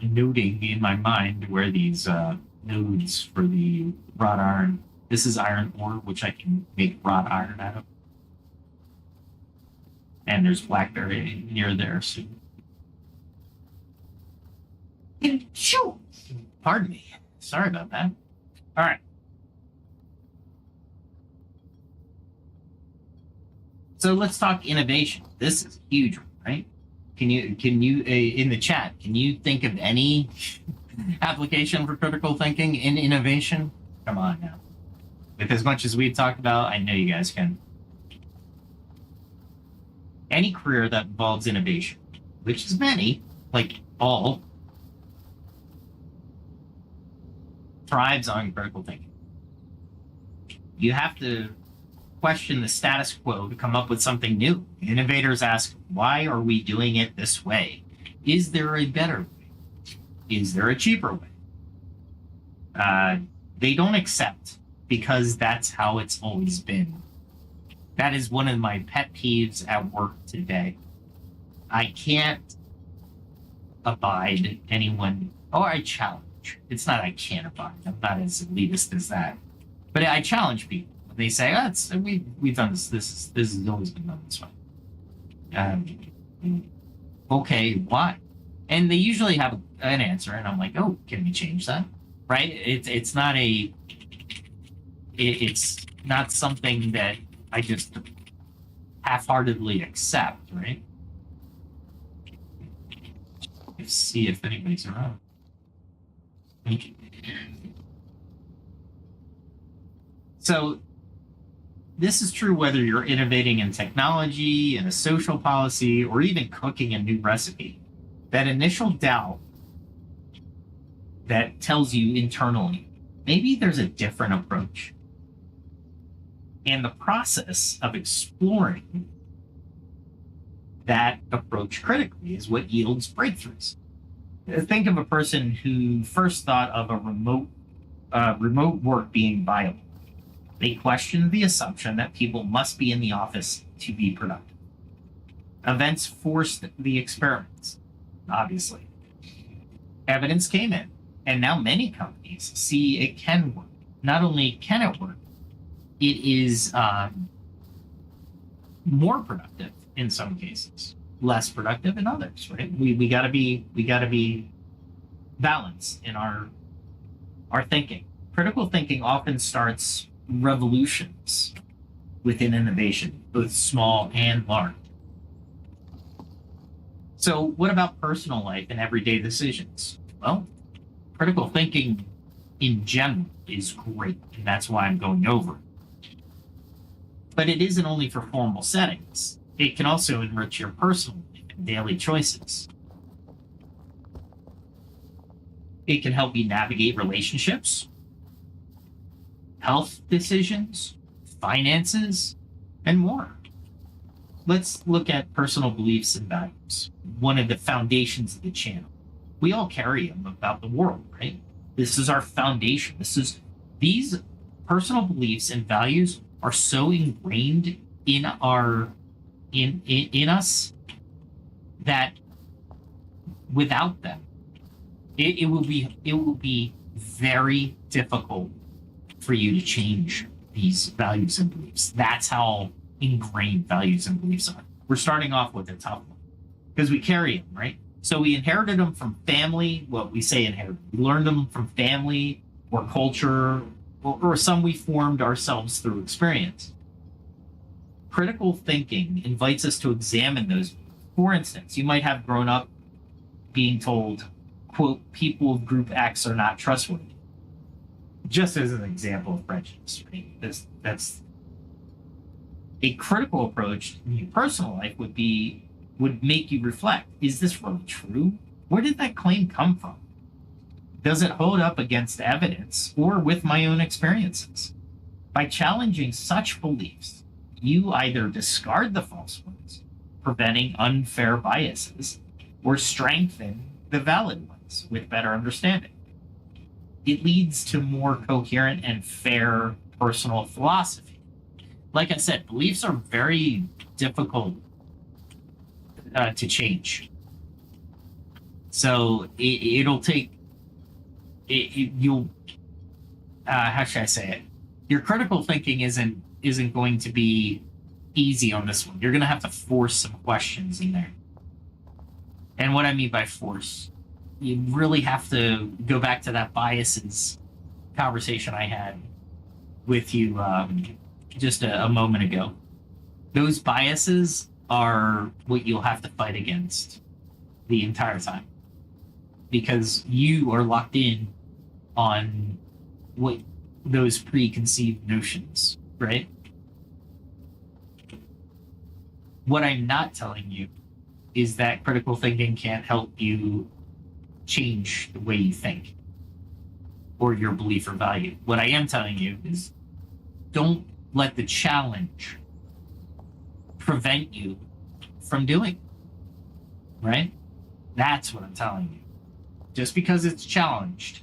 Noting in my mind where these nodes for the wrought iron. This is iron ore, which I can make wrought iron out of. And there's blackberry near there, so. Pardon me. Sorry about that. All right. So let's talk innovation. This is a huge one, right? Can you in the chat, can you think of any application for critical thinking in innovation? Come on now. With as much as we've talked about, I know you guys can. Any career that involves innovation, which is many, like all, thrives on critical thinking. You have to question the status quo to come up with something new. Innovators ask, why are we doing it this way? Is there a better way? Is there a cheaper way? They don't accept because that's how it's always been. That is one of my pet peeves at work today. I can't abide anyone, or I challenge. It's not I can't abide. I'm not as elitist as that. But I challenge people. They say, oh, we've done this. This has always been done this way. Okay, why? And they usually have an answer, and I'm like, oh, can we change that? Right? It's not something that I just half-heartedly accept, right? Let's see if anybody's around. So this is true whether you're innovating in technology, in a social policy, or even cooking a new recipe. That initial doubt that tells you internally, maybe there's a different approach. And the process of exploring that approach critically is what yields breakthroughs. Think of a person who first thought of a remote work being viable. They questioned the assumption that people must be in the office to be productive. Events forced the experiments, obviously. Evidence came in, and now many companies see it can work. Not only can it work, it is more productive in some cases, less productive in others. Right? We gotta be balanced in our thinking. Critical thinking often starts revolutions within innovation, both small and large. So, what about personal life and everyday decisions? Well, critical thinking in general is great, and that's why I'm going over it. But it isn't only for formal settings. It can also enrich your personal life and daily choices. It can help you navigate relationships, health decisions, finances, and more. Let's look at personal beliefs and values, one of the foundations of the channel. We all carry them about the world, right? This is our foundation. These personal beliefs and values are so ingrained in us that without them, it will be very difficult for you to change these values and beliefs. That's how ingrained values and beliefs are. We're starting off with a tough one because we carry them, right? So we inherited them from family. Well, we say inherited. We learned them from family or culture, or some we formed ourselves through experience. Critical thinking invites us to examine those. For instance, you might have grown up being told, quote, people of group X are not trustworthy. Just as an example of prejudice, right? That's a critical approach in your personal life would make you reflect, is this really true? Where did that claim come from? Does it hold up against evidence or with my own experiences? By challenging such beliefs, you either discard the false ones, preventing unfair biases, or strengthen the valid ones with better understanding. It leads to more coherent and fair personal philosophy. Like I said, beliefs are very difficult to change. So it'll take you'll how should I say it? Your critical thinking isn't going to be easy on this one. You're going to have to force some questions in there. And what I mean by force, you really have to go back to that biases conversation I had with you just a moment ago. Those biases are what you'll have to fight against the entire time because you are locked in on what those preconceived notions, right? What I'm not telling you is that critical thinking can't help you change the way you think or your belief or value. What I am telling you is don't let the challenge prevent you from doing it, right? That's what I'm telling you. Just because it's challenged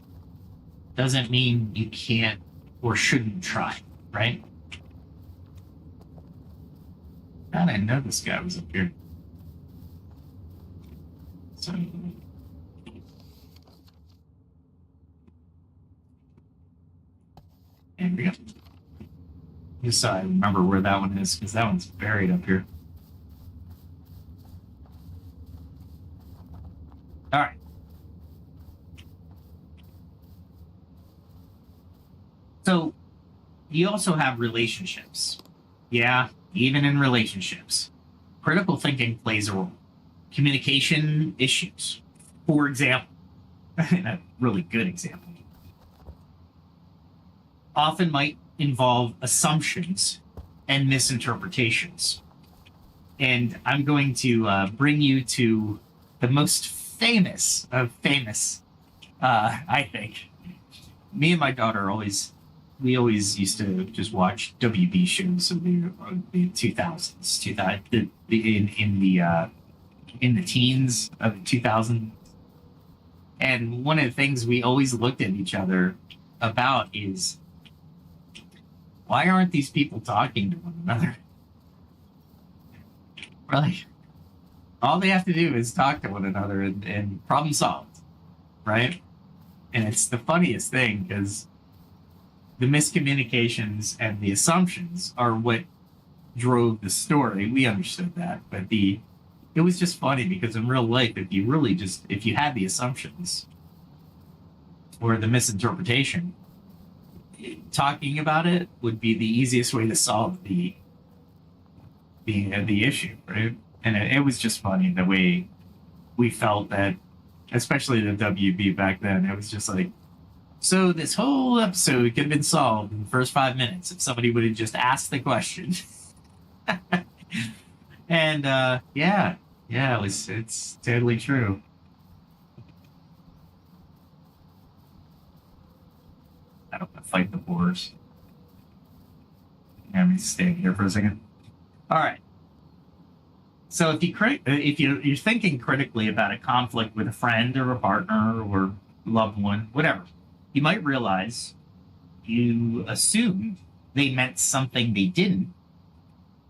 doesn't mean you can't or shouldn't try, right? I didn't know this guy was up here. So, here we go. Just so I remember where that one is, because that one's buried up here. All right. So, you also have relationships. Yeah, even in relationships, critical thinking plays a role. Communication issues, for example, a really good example, often might involve assumptions and misinterpretations. And I'm going to bring you to the most famous of famous, I think. Me and my daughter we always used to just watch WB shows of the 2000s, in the teens of the 2000s. And one of the things we always looked at each other about is why aren't these people talking to one another? Really? All they have to do is talk to one another and problem solved, right? And it's the funniest thing because the miscommunications and the assumptions are what drove the story. We understood that, but it was just funny because in real life, if you had the assumptions or the misinterpretation, talking about it would be the easiest way to solve the issue, right? And it was just funny the way we felt that, especially the WB back then. It was just like, so this whole episode could have been solved in the first 5 minutes if somebody would have just asked the question. And it's totally true. I don't want to fight the boars. Let me stay here for a second. All right. So if you're thinking critically about a conflict with a friend or a partner or loved one, whatever, you might realize you assumed they meant something they didn't,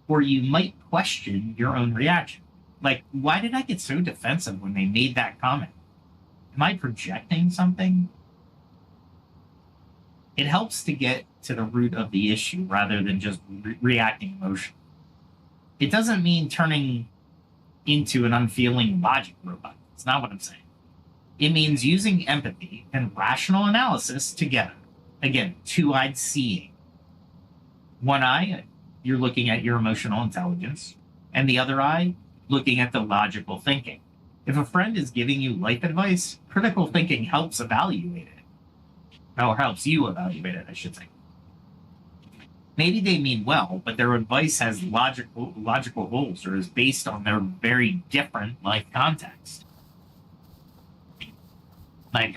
or you might question your own reaction. Like, why did I get so defensive when they made that comment? Am I projecting something? It helps to get to the root of the issue rather than just reacting emotionally. It doesn't mean turning into an unfeeling logic robot. It's not what I'm saying. It means using empathy and rational analysis together. Again, two-eyed seeing. One eye, you're looking at your emotional intelligence, and the other eye, looking at the logical thinking. If a friend is giving you life advice, critical thinking helps evaluate it. Or helps you evaluate it, I should say. Maybe they mean well, but their advice has logical holes or is based on their very different life context. Like,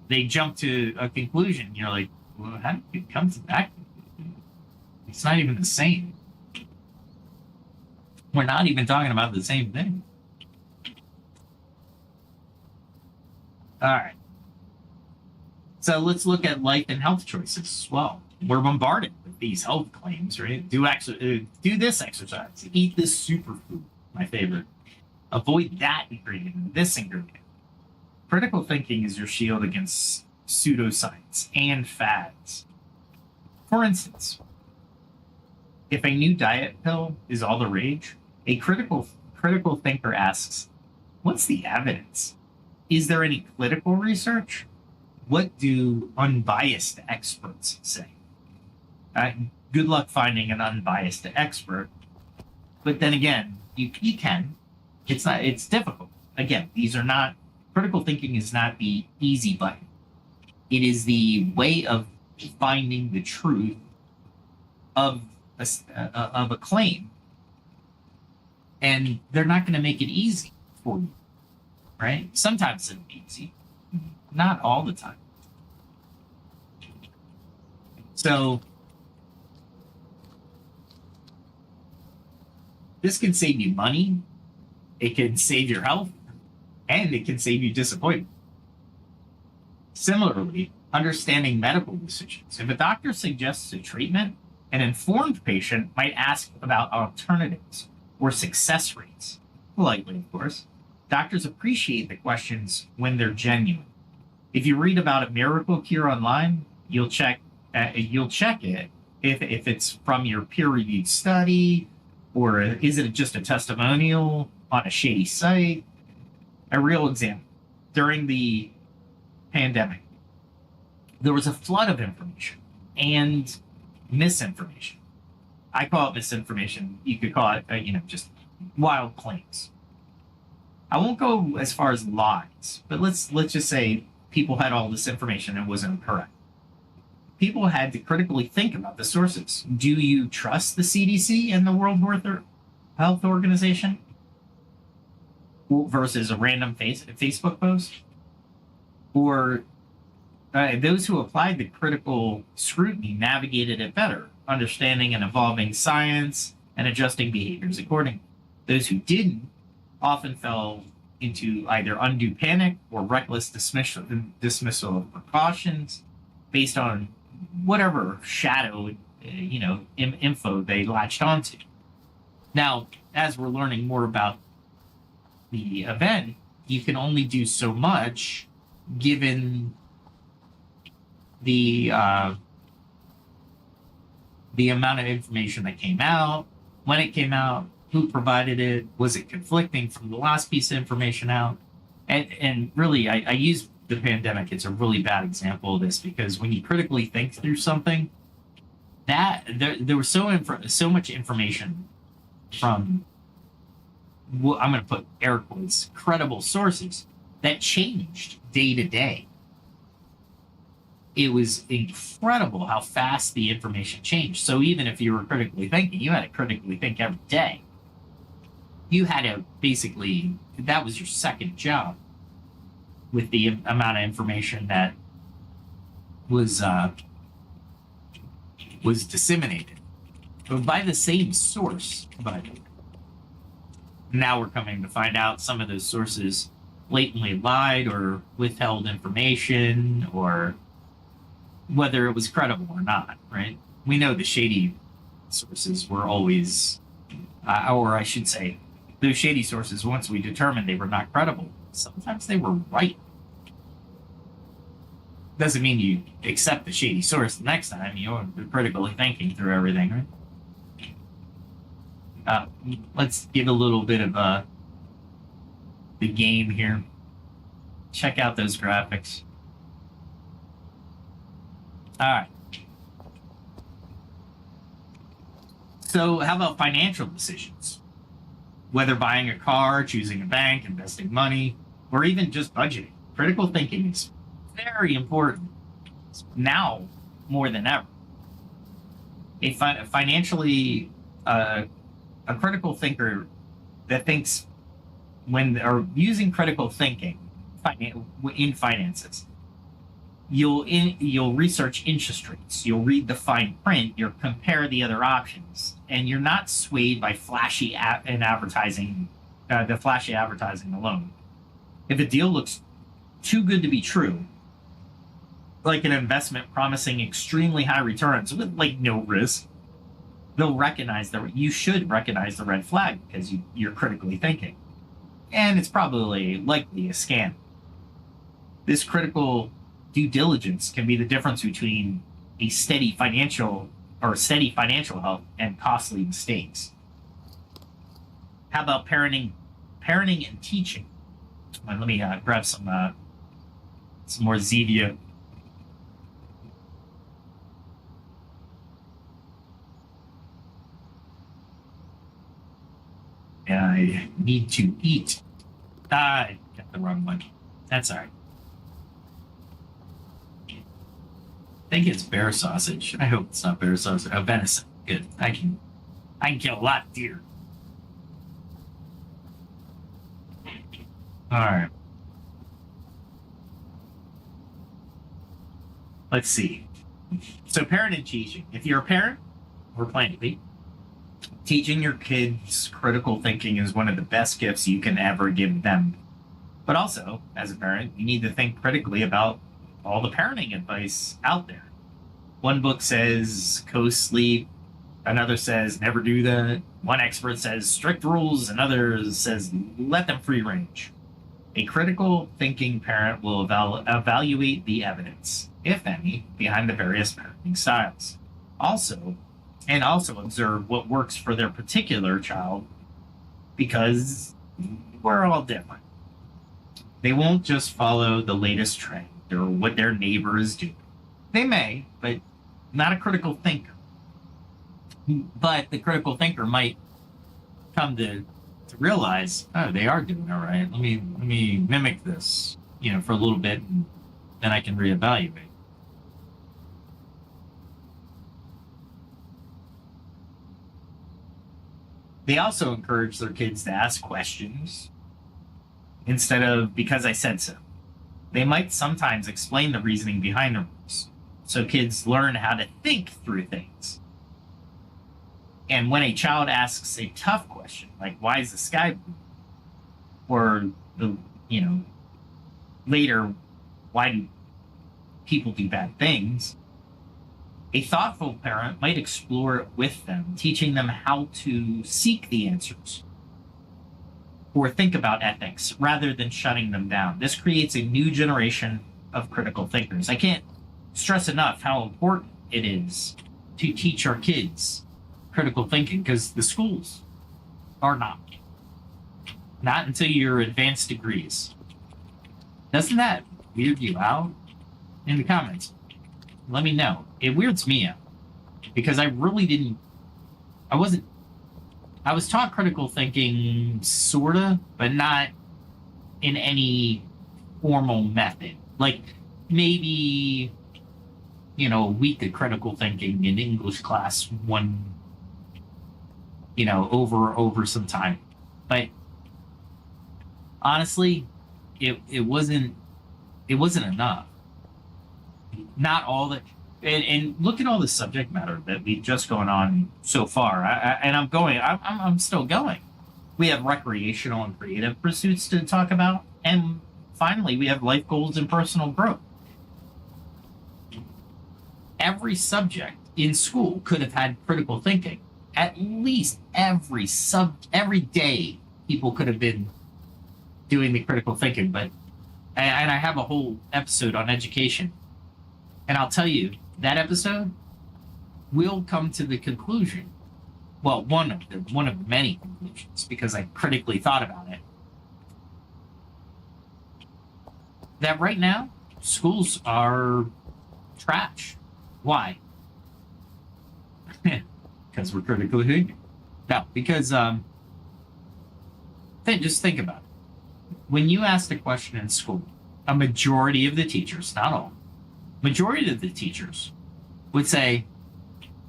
they jump to a conclusion. You're like, well, how did you come to that conclusion? It's not even the same. We're not even talking about the same thing. All right. So let's look at life and health choices as well. We're bombarded with these health claims, right? Do this exercise, eat this superfood, my favorite. Avoid that ingredient, this ingredient. Critical thinking is your shield against pseudoscience and fads. For instance, if a new diet pill is all the rage, a critical thinker asks, what's the evidence? Is there any clinical research? What do unbiased experts say? Good luck finding an unbiased expert But then again, you can. It's not. It's difficult. Again, these are not. Critical thinking is not the easy button. It is the way of finding the truth of of a claim, and they're not going to make it easy for you, right? Sometimes it'll be easy, not all the time. So this can save you money, it can save your health, and it can save you disappointment. Similarly, understanding medical decisions. If a doctor suggests a treatment, an informed patient might ask about alternatives or success rates. Politely, of course. Doctors appreciate the questions when they're genuine. If you read about a miracle cure online, you'll check it if it's from your peer-reviewed study, or is it just a testimonial on a shady site. A real example: during the pandemic, there was a flood of information and misinformation. I call it misinformation. You could call it, just wild claims. I won't go as far as lies, but let's just say people had all this information and it wasn't correct. People had to critically think about the sources. Do you trust the CDC and the World Health Organization versus a random Facebook post? Or those who applied the critical scrutiny navigated it better, understanding and evolving science and adjusting behaviors accordingly. Those who didn't often fell into either undue panic or reckless dismissal of precautions based on whatever shadow, info they latched onto. Now, as we're learning more about the event, you can only do so much given the amount of information that came out, when it came out, who provided it, was it conflicting from the last piece of information out? And really, I use the pandemic. It's a really bad example of this because when you critically think through something, that there was so much information from, well, I'm going to put air quotes, credible sources that changed day to day. It was incredible how fast the information changed. So even if you were critically thinking, you had to critically think every day. You had to basically, that was your second job with the amount of information that was disseminated, but by the same source. But now we're coming to find out some of those sources blatantly lied or withheld information, or whether it was credible or not, right? We know the shady sources were always, or I should say, those shady sources, once we determined they were not credible, sometimes they were right. Doesn't mean you accept the shady source the next time. You're critically thinking through everything, right? Let's give a little bit of the game here. Check out those graphics. All right. So how about financial decisions? Whether buying a car, choosing a bank, investing money, or even just budgeting. Critical thinking is very important now more than ever. A critical thinker that thinks or using critical thinking in finances, you'll research interest rates, you'll read the fine print, you'll compare the other options, and you're not swayed by flashy advertising alone. If a deal looks too good to be true, like an investment promising extremely high returns with no risk, you should recognize the red flag because you're critically thinking, and it's probably likely a scam. This critical due diligence can be the difference between a steady financial health and costly mistakes. How about parenting and teaching? Let me grab some more Zevia. I need to eat. I got the wrong one. That's all right. I think it's bear sausage. I hope it's not bear sausage. Oh, venison. Good. I can kill a lot of deer. All right. Let's see. So, parent and teaching. If you're a parent, or plan to be, teaching your kids critical thinking is one of the best gifts you can ever give them. But also, as a parent, you need to think critically about all the parenting advice out there. One book says co-sleep, another says never do that. One expert says strict rules, another says let them free range. A critical thinking parent will evaluate the evidence, if any, behind the various parenting styles. Also observe what works for their particular child, because we're all different. They won't just follow the latest trend or what their neighbor is doing. They may, but not a critical thinker. But the critical thinker might come to realize, oh, they are doing all right. Let me mimic this, for a little bit, and then I can reevaluate. They also encourage their kids to ask questions instead of because I said so. They might sometimes explain the reasoning behind the rules, so kids learn how to think through things. And when a child asks a tough question, like why is the sky blue? Or later, why do people do bad things? A thoughtful parent might explore it with them, teaching them how to seek the answers or think about ethics rather than shutting them down. This creates a new generation of critical thinkers. I can't stress enough how important it is to teach our kids critical thinking, because the schools are not until your advanced degrees. Doesn't that weird you out? In the comments, let me know. It weirds me out because I was taught critical thinking sorta, but not in any formal method. Like maybe a week of critical thinking in English class over some time. But honestly, it wasn't enough. Not all that, and look at all the subject matter that we've just gone on so far. I'm still going. We have recreational and creative pursuits to talk about, and finally, we have life goals and personal growth. Every subject in school could have had critical thinking. At least every day, people could have been doing the critical thinking. And I have a whole episode on education, and I'll tell you that episode will come to the conclusion. Well, one of the many conclusions, because I critically thought about it. That right now, schools are trash. Why? Because we're critically thinking. No, because just think about it. When you ask a question in school, a majority of the teachers, not all, majority of the teachers would say,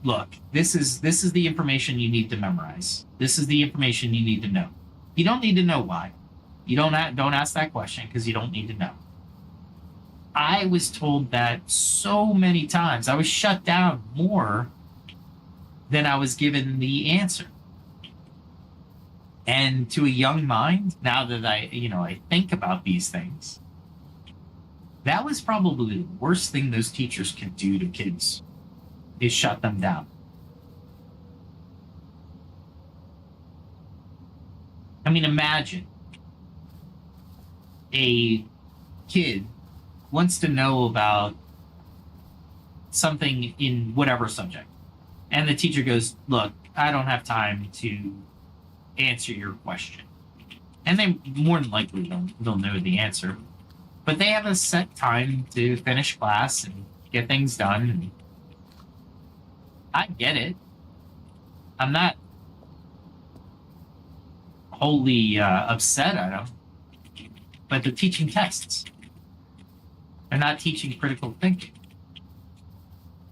look, this is the information you need to memorize. This is the information you need to know. You don't need to know why. You don't ask that question because you don't need to know. I was told that so many times. I was shut down more than I was given the answer. And to a young mind, now that I think about these things, that was probably the worst thing those teachers can do to kids, is shut them down. I mean, imagine a kid wants to know about something in whatever subject, and the teacher goes, look, I don't have time to answer your question. And they more than likely they'll know the answer. But they have a set time to finish class and get things done. And I get it. I'm not wholly upset at them, but they're teaching tests. They're not teaching critical thinking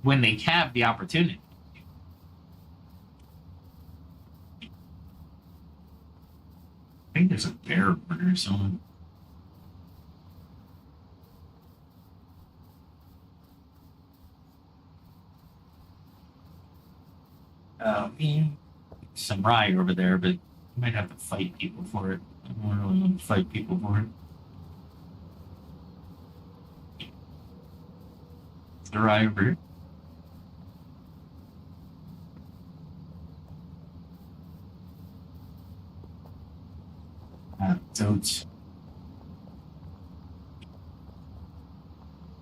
when they have the opportunity. I think there's a bear or something. Some rye over there, but you might have to fight people for it. I don't really want to fight people for it. The rye over here. Oats.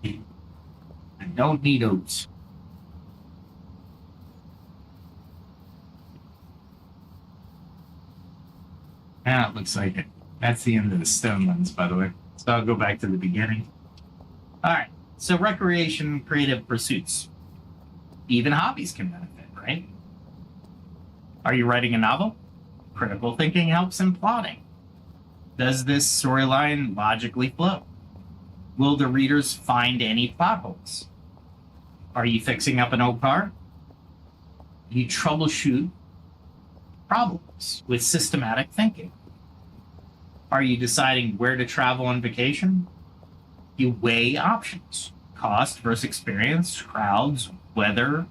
I don't need oats. It looks like it. That's the end of the stone ones, by the way. So I'll go back to the beginning. All right. So recreation, creative pursuits. Even hobbies can benefit, right? Are you writing a novel? Critical thinking helps in plotting. Does this storyline logically flow? Will the readers find any plot holes? Are you fixing up an old car? You troubleshoot problems with systematic thinking. Are you deciding where to travel on vacation? You weigh options, cost versus experience, crowds, weather.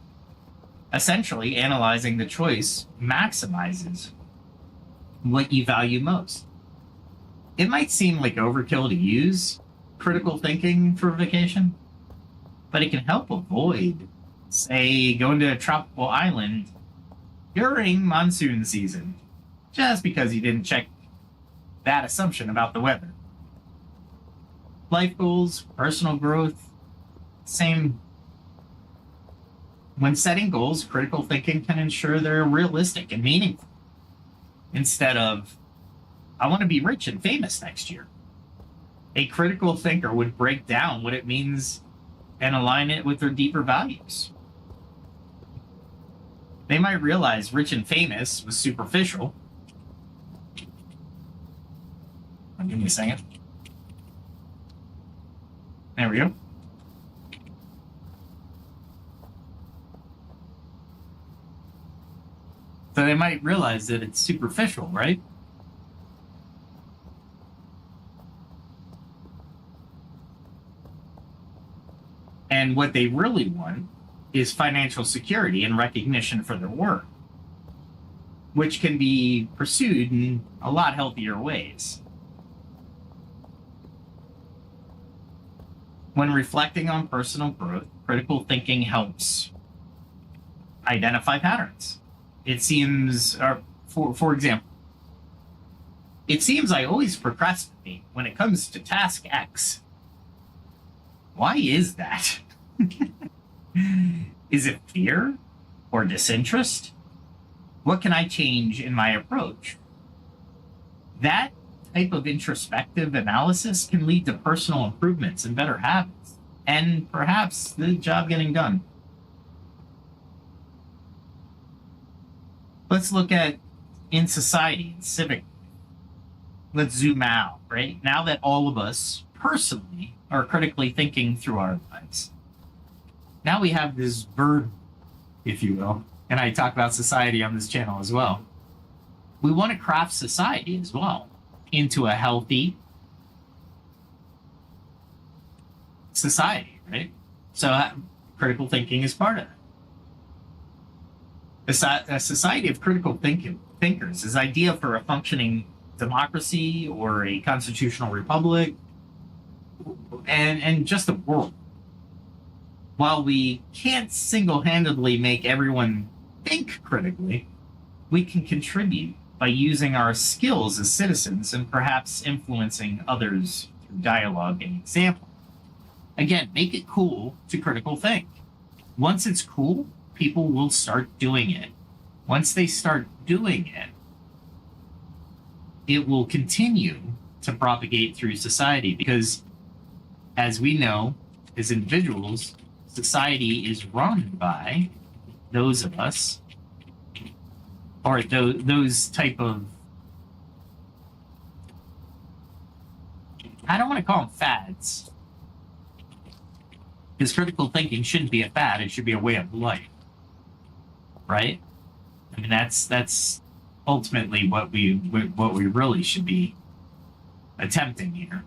Essentially, analyzing the choice maximizes what you value most. It might seem like overkill to use critical thinking for vacation, but it can help avoid, say, going to a tropical island during monsoon season, just because you didn't check that assumption about the weather. Life goals, personal growth, same. When setting goals, critical thinking can ensure they're realistic and meaningful. Instead of, I want to be rich and famous next year. A critical thinker would break down what it means and align it with their deeper values. They might realize rich and famous was superficial. Give me a second. There we go. So they might realize that it's superficial, right? And what they really want is financial security and recognition for their work, which can be pursued in a lot healthier ways. When reflecting on personal growth, critical thinking helps identify patterns. It seems, for example, it seems I always procrastinate when it comes to task X. Why is that? Is it fear or disinterest? What can I change in my approach? That type of introspective analysis can lead to personal improvements and better habits, and perhaps the job getting done. Let's look at in society, in civic. Let's zoom out, right? Now that all of us personally are critically thinking through our lives, now we have this burden, if you will, and I talk about society on this channel as well. We want to craft society as well into a healthy society, right? So critical thinking is part of it. A society of critical thinkers is ideal for a functioning democracy or a constitutional republic and just a world. While we can't single-handedly make everyone think critically, we can contribute by using our skills as citizens and perhaps influencing others through dialogue and example. Again, make it cool to critical think. Once it's cool, people will start doing it. Once they start doing it, it will continue to propagate through society because, as we know, as individuals, society is run by those of us, or those type of I don't want to call them fads, because critical thinking shouldn't be a fad. It should be a way of life, right? I mean, that's ultimately what we really should be attempting here.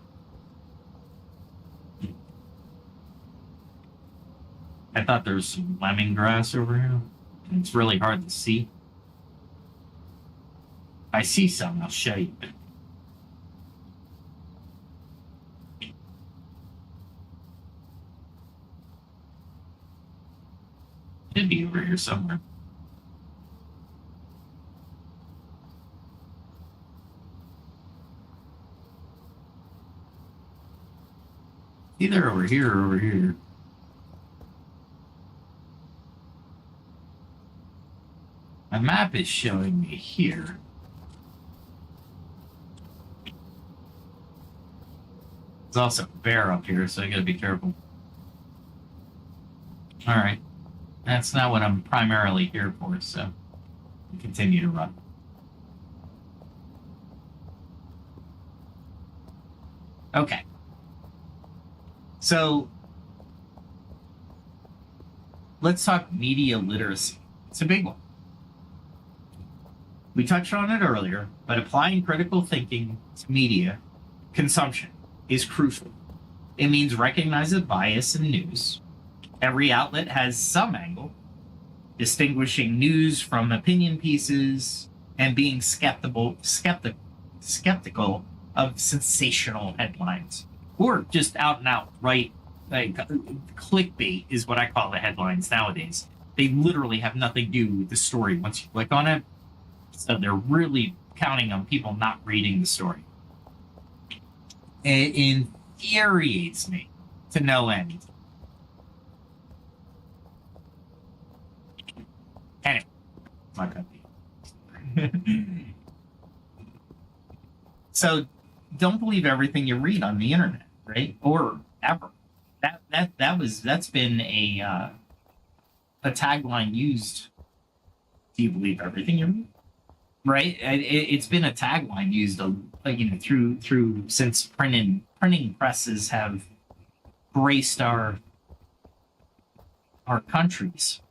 I thought there was some lemongrass over here. It's really hard to see. If I see some, I'll show you. Should be over here somewhere. Either over here or over here. My map is showing me here. There's also a bear up here, so I gotta be careful. Alright. That's not what I'm primarily here for, so I'll continue to run. Okay. So let's talk media literacy. It's a big one. We touched on it earlier, but applying critical thinking to media consumption is crucial. It means recognizing bias in news. Every outlet has some angle, distinguishing news from opinion pieces, and being skeptical of sensational headlines, or just out and out right. Like clickbait is what I call the headlines nowadays. They literally have nothing to do with the story once you click on it. So they're really counting on people not reading the story. It infuriates me to no end. Anyway, my cup of tea. So don't believe everything you read on the internet, right? Or ever. That's been a tagline used. Do you believe everything you read? Right? It's been a tagline used, through since printing presses have graced our countries.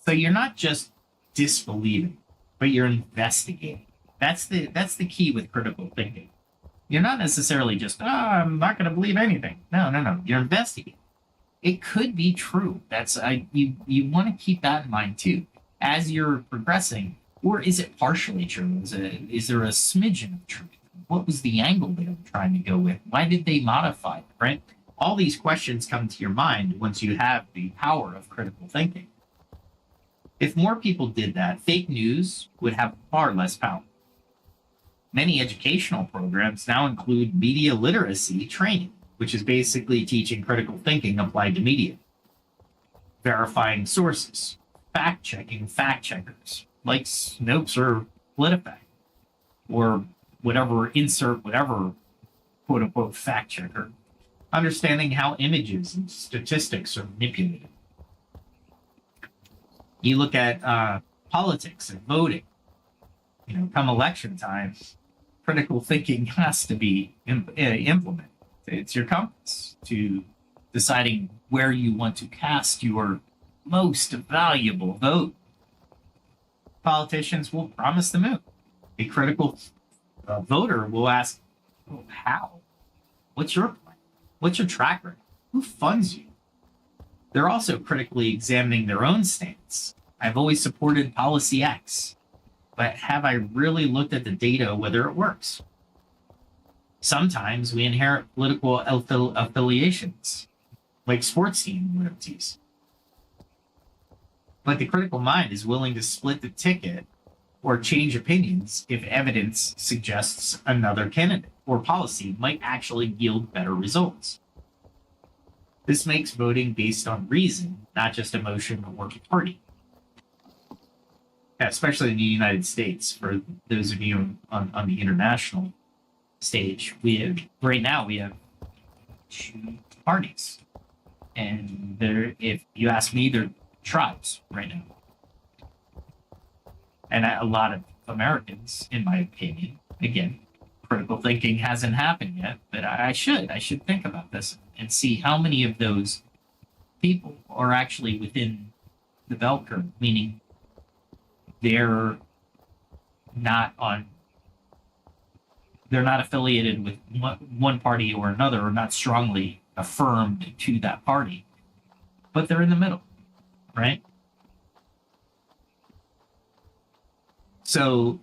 So you're not just disbelieving, but you're investigating. That's the key with critical thinking. You're not necessarily just, I'm not going to believe anything. No. You're investigating. It could be true. You want to keep that in mind too as you're progressing. Or is it partially true? Is there a smidgen of truth? What was the angle they were trying to go with? Why did they modify it, right? All these questions come to your mind once you have the power of critical thinking. If more people did that, fake news would have far less power. Many educational programs now include media literacy training, which is basically teaching critical thinking applied to media, verifying sources, fact-checking fact-checkers, like Snopes or PolitiFact, or whatever quote-unquote fact-checker, understanding how images and statistics are manipulated. You look at politics and voting, come election time, critical thinking has to be implemented. It's your compass to deciding where you want to cast your most valuable vote. Politicians will promise the moon. A critical voter will ask, how? What's your plan? What's your track record? Who funds you? They're also critically examining their own stance. I've always supported policy X, but have I really looked at the data whether it works? Sometimes we inherit political affiliations, like sports team loyalties. But the critical mind is willing to split the ticket or change opinions if evidence suggests another candidate or policy might actually yield better results. This makes voting based on reason, not just emotion or party. Especially in the United States, for those of you on the international stage, right now we have two parties, and if you ask me, they're tribes right now. And a lot of Americans, in my opinion, again, critical thinking hasn't happened yet, but I should think about this and see how many of those people are actually within the bell curve, meaning they're not on, they're not affiliated with one party or another, or not strongly affirmed to that party, but they're in the middle, right? So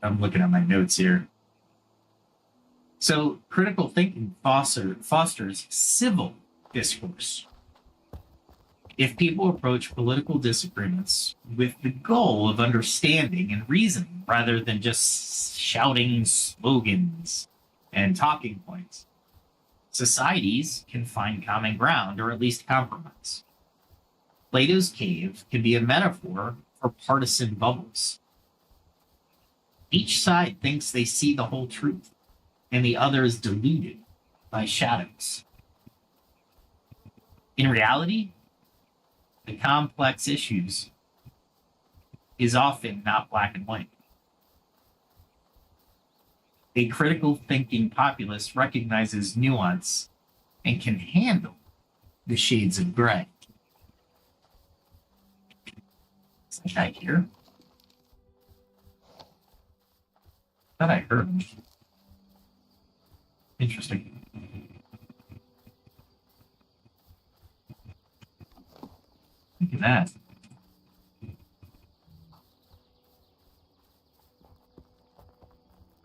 I'm looking at my notes here. So critical thinking fosters civil discourse. If people approach political disagreements with the goal of understanding and reasoning rather than just shouting slogans and talking points, societies can find common ground or at least compromise. Plato's cave can be a metaphor for partisan bubbles. Each side thinks they see the whole truth, and the other is deluded by shadows. In reality, the complex issues is often not black and white. A critical thinking populace recognizes nuance and can handle the shades of gray. Is that guy here? I thought I heard him. Interesting. Look at that.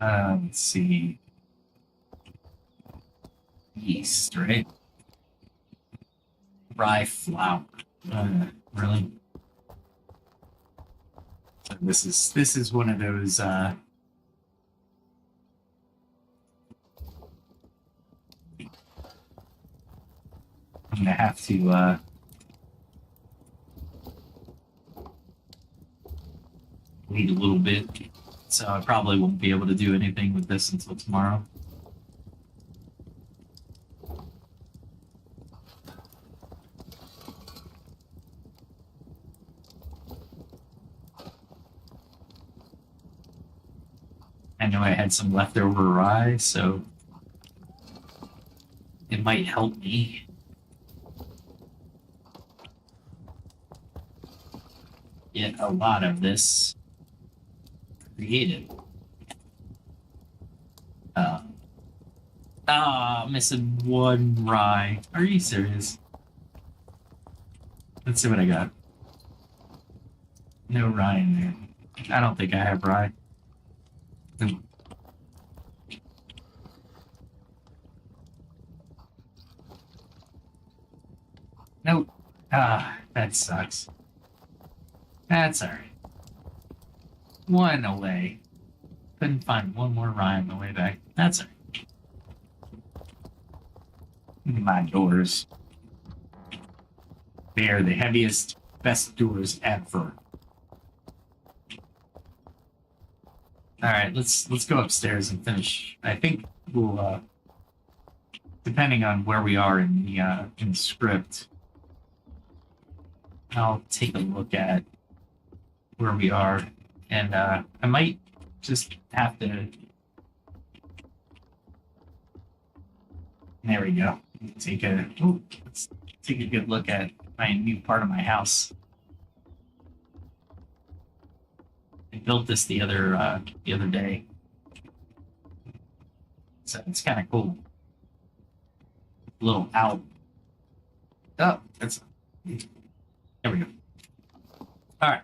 Let's see. Yeast, right? Rye flour. Really? So this is one of those I'm gonna have to wait a little bit, so I probably won't be able to do anything with this until tomorrow. I know I had some leftover rye, so it might help me. Get a lot of this created. Missing one rye. Are you serious? Let's see what I got. No rye in there. I don't think I have rye. Nope. Nope. That sucks. That's alright. One away. Couldn't find one more rye on the way back. That's alright. My doors. They are the heaviest, best doors ever. Alright, let's go upstairs and finish. I think we'll depending on where we are in the script, I'll take a look at where we are, and I might just have to. There we go. Let's take a good look at my new part of my house. I built this the other day, so it's kind of cool. A little out. Oh, that's. There we go. All right.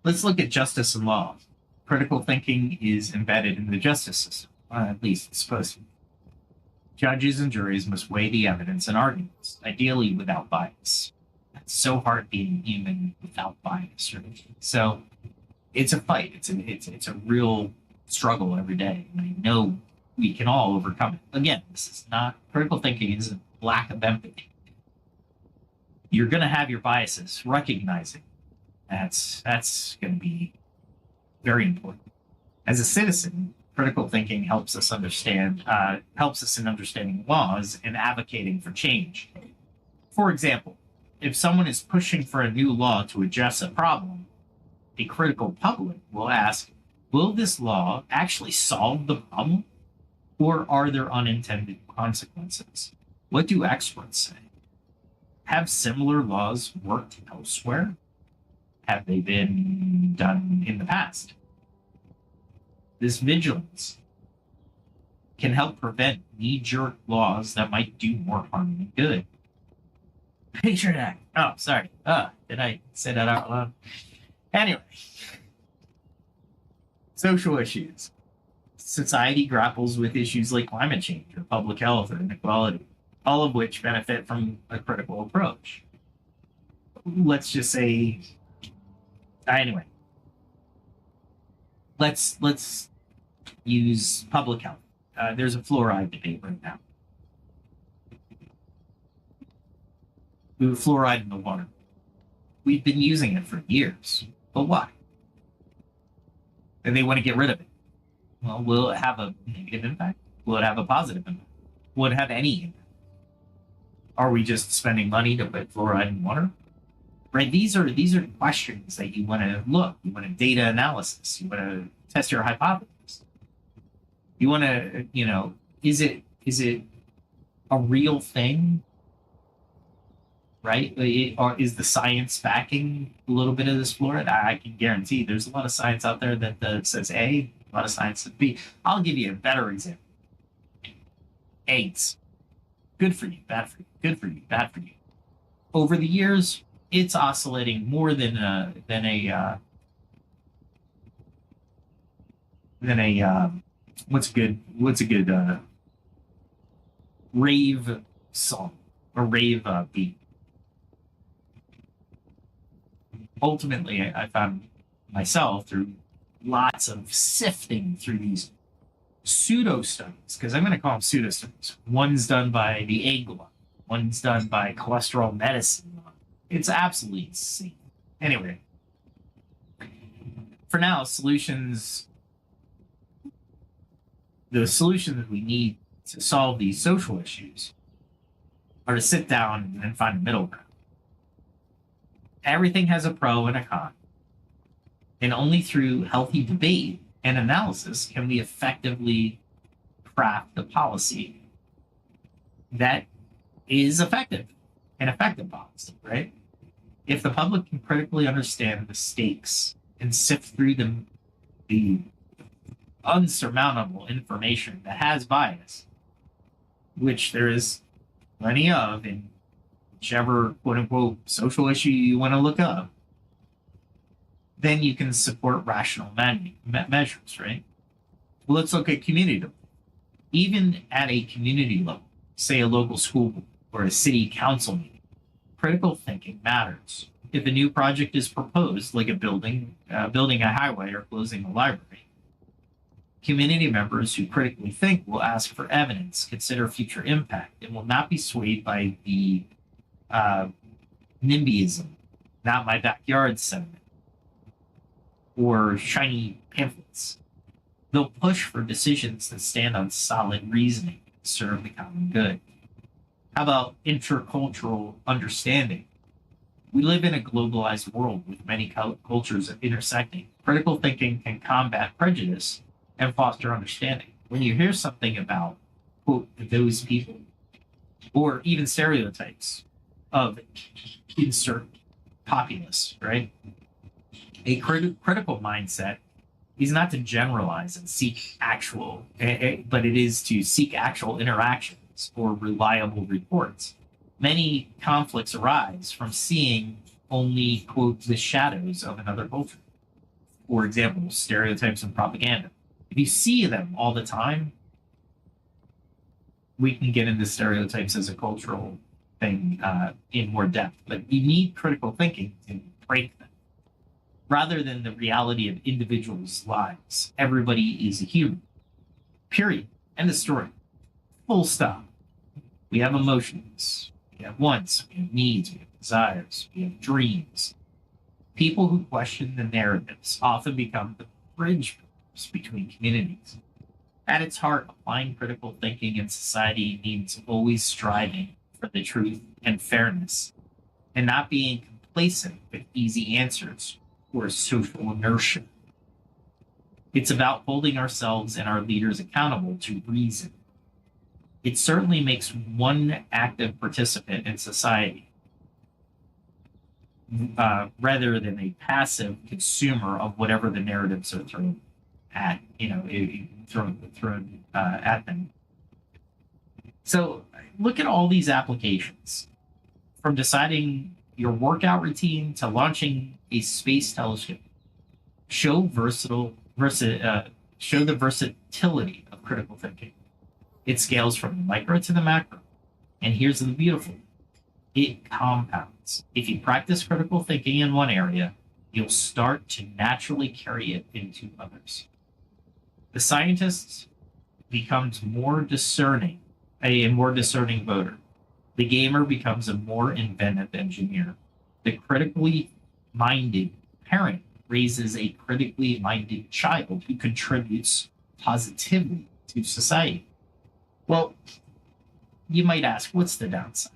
Let's look at justice and law. Critical thinking is embedded in the justice system, at least it's supposed to be. Judges and juries must weigh the evidence and arguments, ideally without bias. It's so hard being human without bias, right? So it's a fight. It's a real struggle every day. And I know we can all overcome it. Again, this is not critical thinking is a lack of empathy. You're going to have your biases. Recognizing that's going to be very important. As a citizen, critical thinking helps us in understanding laws and advocating for change. For example, if someone is pushing for a new law to address a problem, a critical public will ask, will this law actually solve the problem? Or are there unintended consequences? What do experts say? Have similar laws worked elsewhere? Have they been done in the past? This vigilance can help prevent knee-jerk laws that might do more harm than good. Patriot Act. Oh, sorry. Did I say that out loud? Anyway, social issues. Society grapples with issues like climate change or public health or inequality, all of which benefit from a critical approach. Let's just say, anyway, let's use public health. There's a fluoride debate right now. We have fluoride in the water. We've been using it for years, but why? And they want to get rid of it. Well, will it have a negative impact? Will it have a positive impact? Will it have any impact? Are we just spending money to put fluoride in water? Right? These are questions that you want to look. You want a data analysis. You want to test your hypothesis. You want to, is it a real thing? Right? Or is the science backing a little bit of this fluoride? I can guarantee there's a lot of science out there that says A, a lot of science says B. I'll give you a better example. AIDS. Good for you, bad for you, good for you, bad for you. Over the years, it's oscillating more than a what's a good rave song or rave beat. Ultimately, I found myself through lots of sifting through these pseudo studies, because I'm going to call them pseudo studies. One's done by the AGLA, one's done by cholesterol medicine. It's absolutely insane. Anyway, for now, the solutions that we need to solve these social issues are to sit down and find a middle ground. Everything has a pro and a con. And only through healthy debate and analysis can we effectively craft a policy that is effective, an effective policy, right? If the public can critically understand the stakes and sift through the unsurmountable information that has bias, which there is plenty of in whichever quote unquote social issue you want to look up, then you can support rational measures, right? Well, let's look at community level. Even at a community level, say a local school board or a city council meeting, critical thinking matters. If a new project is proposed, like building a highway or closing a library, community members who critically think will ask for evidence, consider future impact, and will not be swayed by the NIMBYism, not my backyard sentiment, or shiny pamphlets. They'll push for decisions that stand on solid reasoning and serve the common good. How about intercultural understanding? We live in a globalized world with many cultures intersecting. Critical thinking can combat prejudice and foster understanding. When you hear something about, quote, those people, or even stereotypes of insert populace, right? A critical mindset is not to generalize and seek actual, but it is to seek actual interactions or reliable reports. Many conflicts arise from seeing only, quote, the shadows of another culture. For example, stereotypes and propaganda. If you see them all the time, we can get into stereotypes as a cultural thing in more depth, but you need critical thinking to break them. Rather than the reality of individuals' lives, everybody is a human. Period. End of story. Full stop. We have emotions. We have wants. We have needs. We have desires. We have dreams. People who question the narratives often become the bridge builders between communities. At its heart, applying critical thinking in society means always striving for the truth and fairness and not being complacent with easy answers or social inertia. It's about holding ourselves and our leaders accountable to reason. It certainly makes one active participant in society rather than a passive consumer of whatever the narratives are thrown at, at them. So look at all these applications, from deciding your workout routine to launching a space telescope. Show show the versatility of critical thinking. It scales from the micro to the macro. And here's the beautiful: it compounds. If you practice critical thinking in one area, you'll start to naturally carry it into others. The scientist becomes more discerning, a more discerning voter. The gamer becomes a more inventive engineer. The critically minded parent raises a critically minded child who contributes positively to society. Well, you might ask, what's the downside?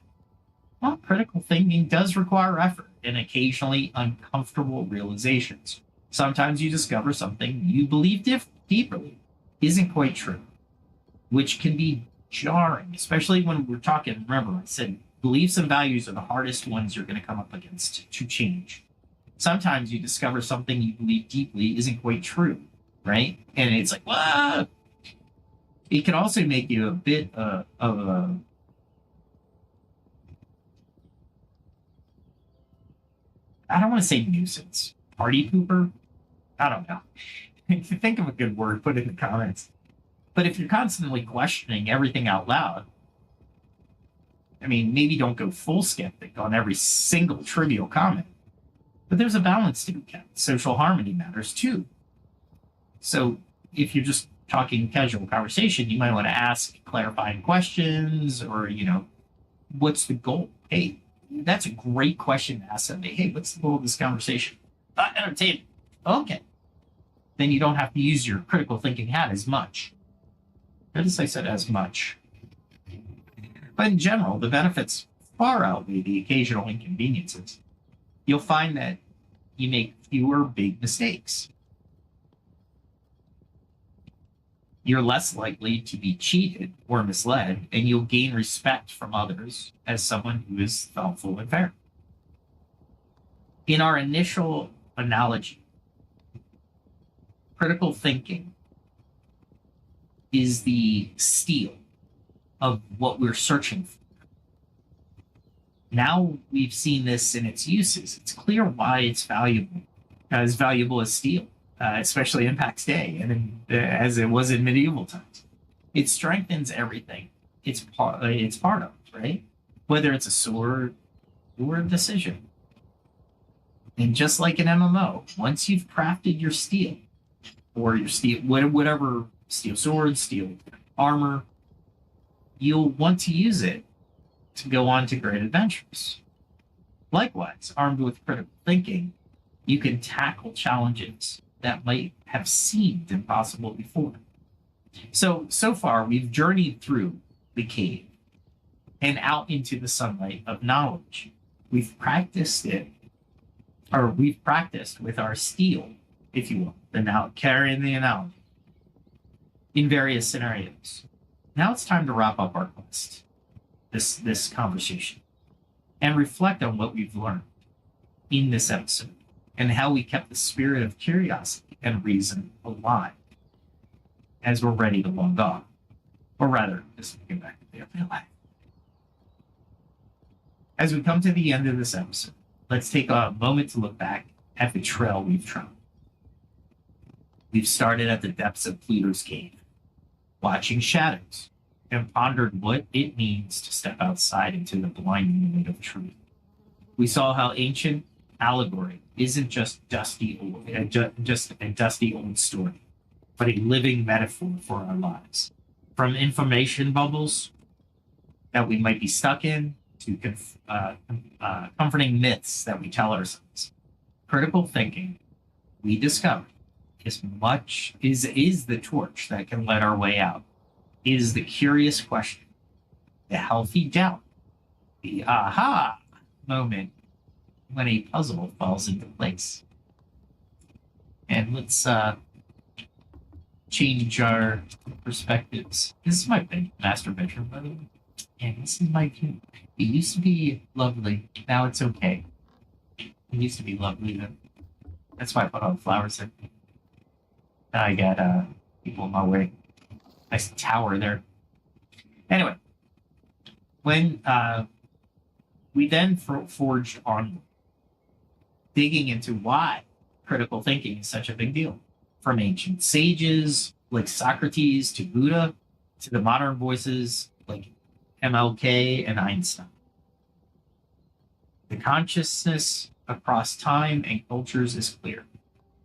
Well, critical thinking does require effort and occasionally uncomfortable realizations. Sometimes you discover something you believe deeply isn't quite true, which can be jarring, especially when we're talking. Remember, I said beliefs and values are the hardest ones you're going to come up against to change. Sometimes you discover something you believe deeply isn't quite true, right? And it's like, wow. It can also make you a bit of a I don't want to say nuisance, party pooper. I don't know. If you think of a good word, put it in the comments. But if you're constantly questioning everything out loud, I mean, maybe don't go full skeptic on every single trivial comment. But there's a balance to be kept. Social harmony matters too. So if you're just talking casual conversation, you might want to ask clarifying questions, or, what's the goal? Hey, that's a great question to ask somebody. Hey, what's the goal of this conversation? Entertainment. Okay. Then you don't have to use your critical thinking hat as much. Notice I said as much. But in general, the benefits far outweigh the occasional inconveniences. You'll find that you make fewer big mistakes. You're less likely to be cheated or misled, and you'll gain respect from others as someone who is thoughtful and fair. In our initial analogy, critical thinking is the steel of what we're searching for. Now we've seen this in its uses. It's clear why it's valuable, as valuable as steel, especially in Pax Dei and as it was in medieval times. It strengthens everything it's part of, right? Whether it's a sword or a decision. And just like an MMO, once you've crafted your steel, or your steel, whatever, steel sword, steel armor, you'll want to use it to go on to great adventures. Likewise, armed with critical thinking, you can tackle challenges that might have seemed impossible before. So far, we've journeyed through the cave and out into the sunlight of knowledge. We've practiced with our steel, if you will, carrying the analogy, in various scenarios. Now it's time to wrap up our quest, this conversation, and reflect on what we've learned in this episode and how we kept the spirit of curiosity and reason alive as we're ready to log off. Or rather, just get back to daily life. As we come to the end of this episode, let's take a moment to look back at the trail we've traveled. We've started at the depths of Pluto's cave, watching shadows, and pondered what it means to step outside into the blinding light of truth. We saw how ancient allegory isn't just a dusty old story, but a living metaphor for our lives. From information bubbles that we might be stuck in to comforting myths that we tell ourselves. Critical thinking, we discovered, is the torch that can let our way out. Is the curious question, the healthy doubt, the aha moment when a puzzle falls into place. And let's change our perspectives. This is my master bedroom, by the way. And this is my view. It used to be lovely. Now it's okay. It used to be lovely then. That's why I put all the flowers in. Now I got people in my way. Nice tower there. Anyway, when we then forged on digging into why critical thinking is such a big deal. From ancient sages like Socrates to Buddha to the modern voices like MLK and Einstein. The consciousness across time and cultures is clear.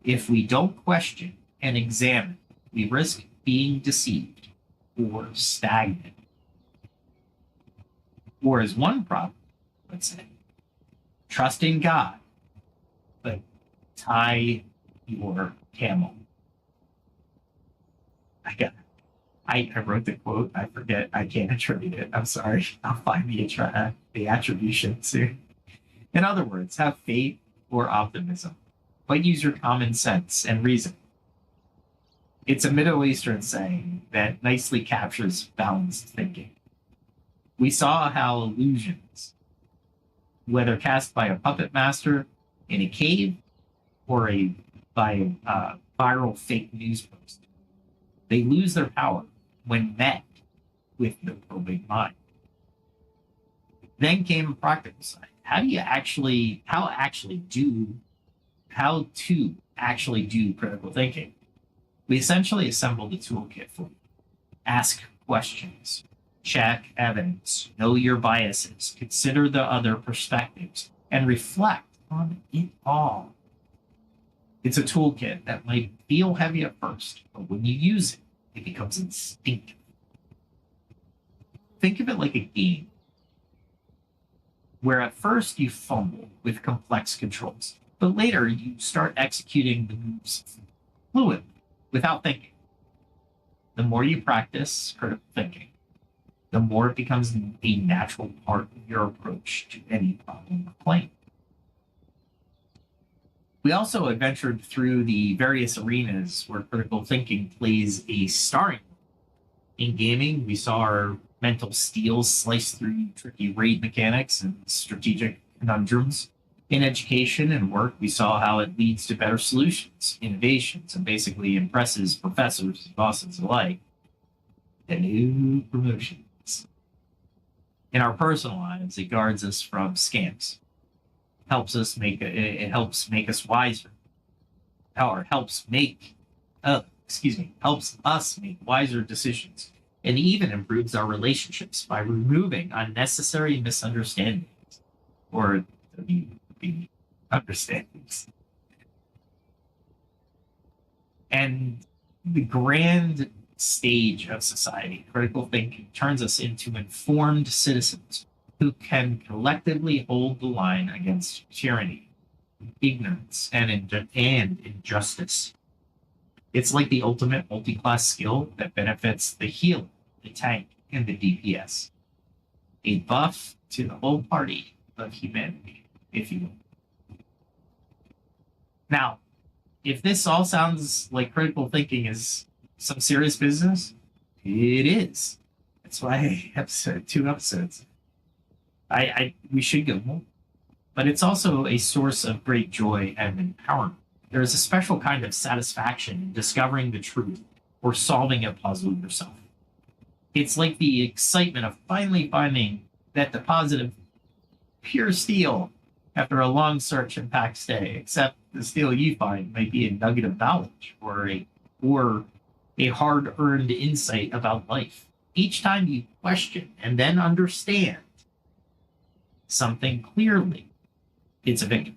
If we don't question and examine, we risk being deceived or stagnant. Or as one prophet would say, trust in God, but tie your camel. I wrote the quote. I forget. I can't attribute it. I'm sorry. I'll find the attribution soon. In other words, have faith or optimism, but use your common sense and reason. It's a Middle Eastern saying that nicely captures balanced thinking. We saw how illusions, whether cast by a puppet master in a cave or by a viral fake news post, they lose their power when met with the probing mind. Then came a practical side. How to actually do critical thinking? We essentially assembled a toolkit for you. Ask questions, check evidence, know your biases, consider the other perspectives, and reflect on it all. It's a toolkit that might feel heavy at first, but when you use it, it becomes instinctive. Think of it like a game, where at first you fumble with complex controls, but later you start executing the moves fluidly, without thinking. The more you practice critical thinking, the more it becomes a natural part of your approach to any problem or claim. We also adventured through the various arenas where critical thinking plays a starring role. In gaming, we saw our mental steel slice through tricky raid mechanics and strategic conundrums. In education and work, we saw how it leads to better solutions, innovations, and basically impresses professors and bosses alike. The new promotions. In our personal lives, it guards us from scams. Helps make us wiser, or helps us make wiser decisions, and even improves our relationships by removing unnecessary misunderstandings or the understandings. And the grand stage of society, critical thinking turns us into informed citizens who can collectively hold the line against tyranny, ignorance, and injustice. It's like the ultimate multi-class skill that benefits the healer, the tank, and the DPS. A buff to the whole party of humanity, if you will. Now, if this all sounds like critical thinking is some serious business, it is. That's why I have 2 episodes. We should go more. But it's also a source of great joy and empowerment. There is a special kind of satisfaction in discovering the truth or solving a puzzle yourself. It's like the excitement of finally finding that deposit of pure steel after a long search in Pax Dei, except the steel you find might be a nugget of knowledge or a hard-earned insight about life. Each time you question and then understand something clearly, it's a victory.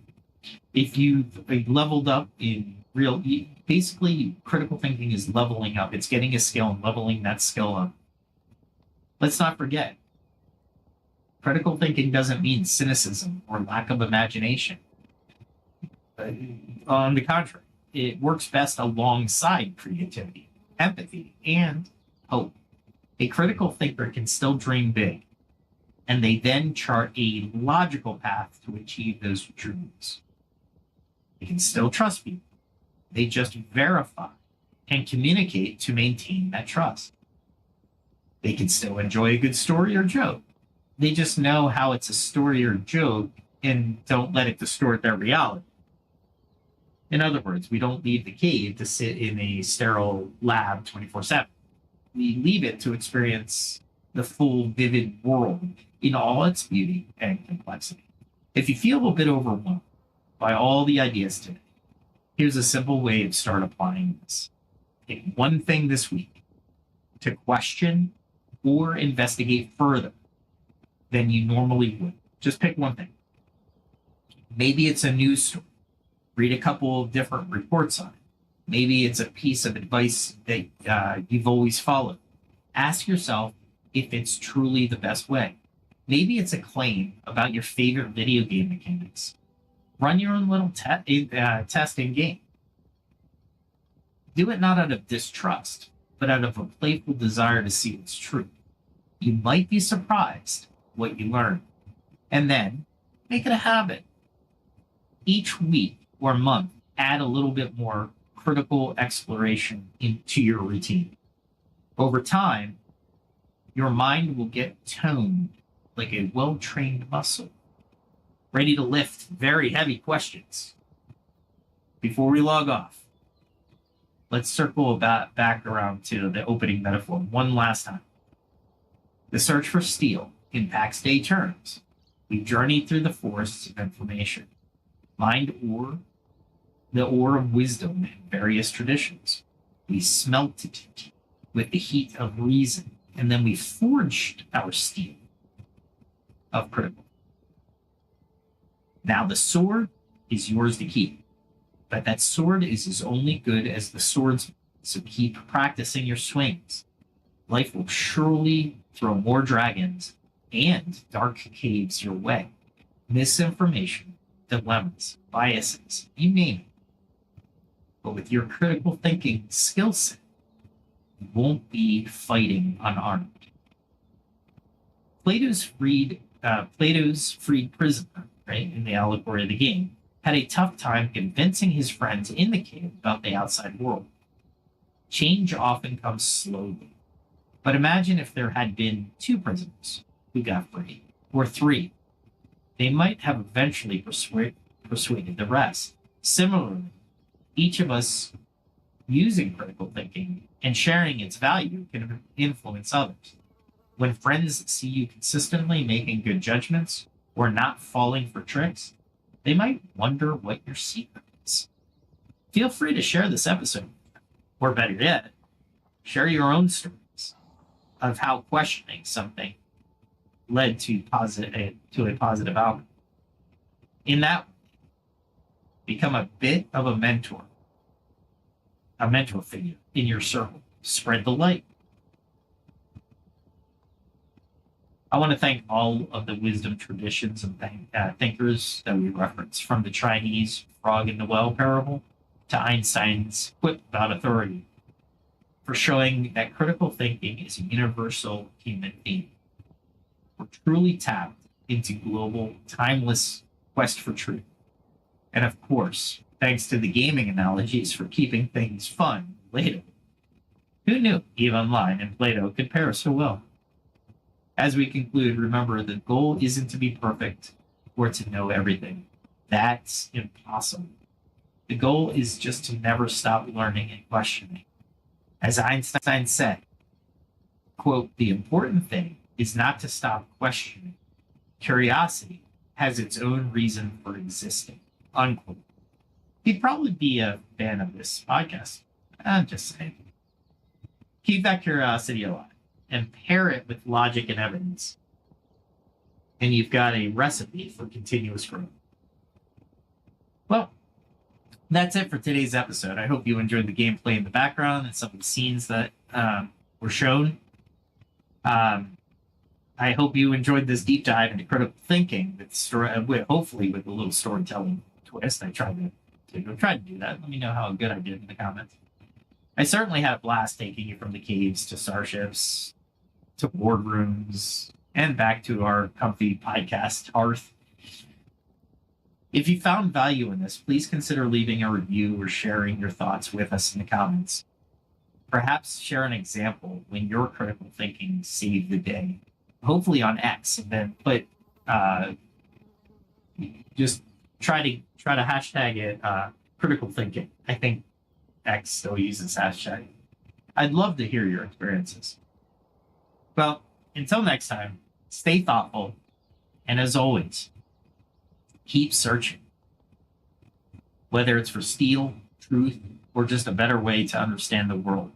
If you've leveled up in basically critical thinking is leveling up. It's getting a skill and leveling that skill up. Let's not forget, critical thinking doesn't mean cynicism or lack of imagination. On the contrary, it works best alongside creativity, empathy, and hope. A critical thinker can still dream big, and they then chart a logical path to achieve those dreams. They can still trust people. They just verify and communicate to maintain that trust. They can still enjoy a good story or joke. They just know how it's a story or joke and don't let it distort their reality. In other words, we don't leave the cave to sit in a sterile lab 24/7. We leave it to experience the full, vivid world in all its beauty and complexity. If you feel a bit overwhelmed by all the ideas today, here's a simple way to start applying this. Pick one thing this week to question or investigate further than you normally would. Just pick one thing. Maybe it's a news story. Read a couple of different reports on it. Maybe it's a piece of advice that you've always followed. Ask yourself if it's truly the best way. Maybe it's a claim about your favorite video game mechanics. Run your own little test in game. Do it not out of distrust, but out of a playful desire to see what's true. You might be surprised what you learn. And then make it a habit. Each week or month, add a little bit more critical exploration into your routine. Over time, your mind will get toned like a well-trained muscle, ready to lift very heavy questions. Before we log off, let's circle back around to the opening metaphor one last time. The search for steel in Pax Dei terms. We journeyed through the forests of information, mined the ore of wisdom in various traditions. We smelted it with the heat of reason, and then we forged our steel of critical. Now the sword is yours to keep, but that sword is as only good as the swordsman, so keep practicing your swings. Life will surely throw more dragons and dark caves your way. Misinformation, dilemmas, biases, you name it. But with your critical thinking skill set, you won't be fighting unarmed. Plato's freed prisoner, right, in the allegory of the game, had a tough time convincing his friends in the cave about the outside world. Change often comes slowly. But imagine if there had been 2 prisoners who got free, or 3. They might have eventually persuaded the rest. Similarly, each of us using critical thinking and sharing its value can influence others. When friends see you consistently making good judgments or not falling for tricks, they might wonder what your secret is. Feel free to share this episode, or better yet, share your own stories of how questioning something led to a positive outcome. In that way, become a bit of a mentor figure in your circle. Spread the light. I want to thank all of the wisdom traditions and thinkers that we reference, from the Chinese frog in the well parable to Einstein's quip about authority, for showing that critical thinking is a universal human theme. We're truly tapped into global, timeless quest for truth. And of course, thanks to the gaming analogies for keeping things fun and relatable. Who knew EVE Online and Plato could pair so well? As we conclude, remember the goal isn't to be perfect or to know everything. That's impossible. The goal is just to never stop learning and questioning. As Einstein said, quote, "The important thing is not to stop questioning. Curiosity has its own reason for existing," unquote. He'd probably be a fan of this podcast. I'm just saying. Keep that curiosity alive and pair it with logic and evidence, and you've got a recipe for continuous growth. Well, that's it for today's episode. I hope you enjoyed the gameplay in the background and some of the scenes that were shown. I hope you enjoyed this deep dive into critical thinking hopefully with a little storytelling twist. I tried to do that. Let me know how good I did in the comments. I certainly had a blast taking you from the caves to starships to boardrooms and back to our comfy podcast hearth. If you found value in this, please consider leaving a review or sharing your thoughts with us in the comments. Perhaps share an example when your critical thinking saved the day, hopefully on X, and then just try to hashtag it critical thinking. I think X still uses hashtag. I'd love to hear your experiences. Well, until next time, stay thoughtful, and as always, keep searching. Whether it's for steel, truth, or just a better way to understand the world.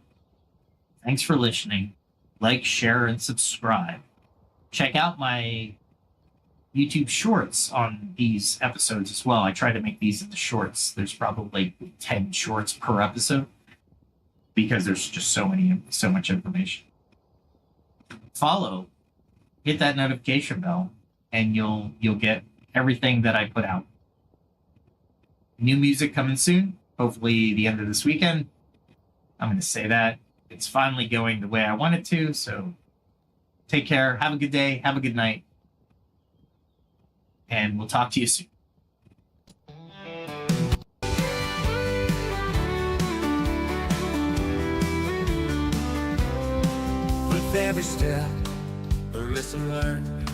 Thanks for listening. Like, share, and subscribe. Check out my YouTube shorts on these episodes as well. I try to make these into shorts. There's probably like 10 shorts per episode because there's just so much information. Follow, hit that notification bell, and you'll get everything that I put out. New music coming soon, hopefully the end of this weekend. I'm going to say that. It's finally going the way I want it to, so take care, have a good day, have a good night, and we'll talk to you soon. With every step, a lesson learned.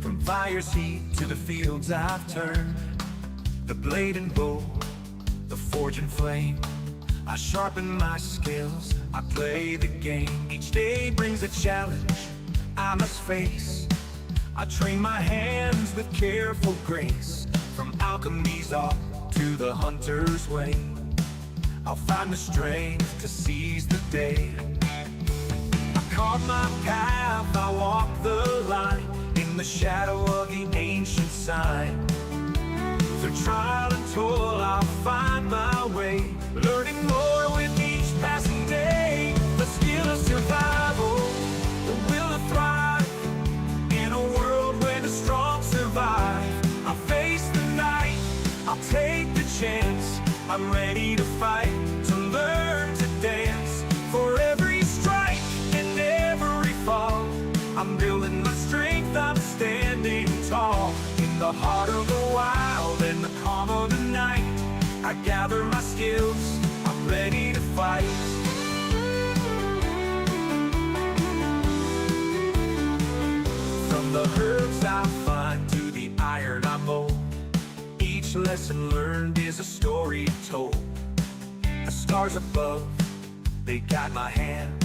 From fire's heat to the fields I've turned. The blade and bow, the forge and flame. I sharpen my skills, I play the game. Each day brings a challenge I must face. I train my hands with careful grace. From alchemy's art to the hunter's way, I'll find the strength to seize the day. I carve my path, I walk the line, in the shadow of the ancient sign. Through trial and toil, I'll find my way, learning more with each passing day. The skill of survival, the will to thrive, in a world where the strong survive. I'll face the night, I'll take the chance. I'm ready to fight, to learn to dance. For every strike and every fall, I'm building my strength, I'm standing tall. In the heart of the wild and the calm of the night, I gather my skills, I'm ready to fight. From the herbs I find to the iron I mold, each lesson learned is a story told. The stars above, they guide my hand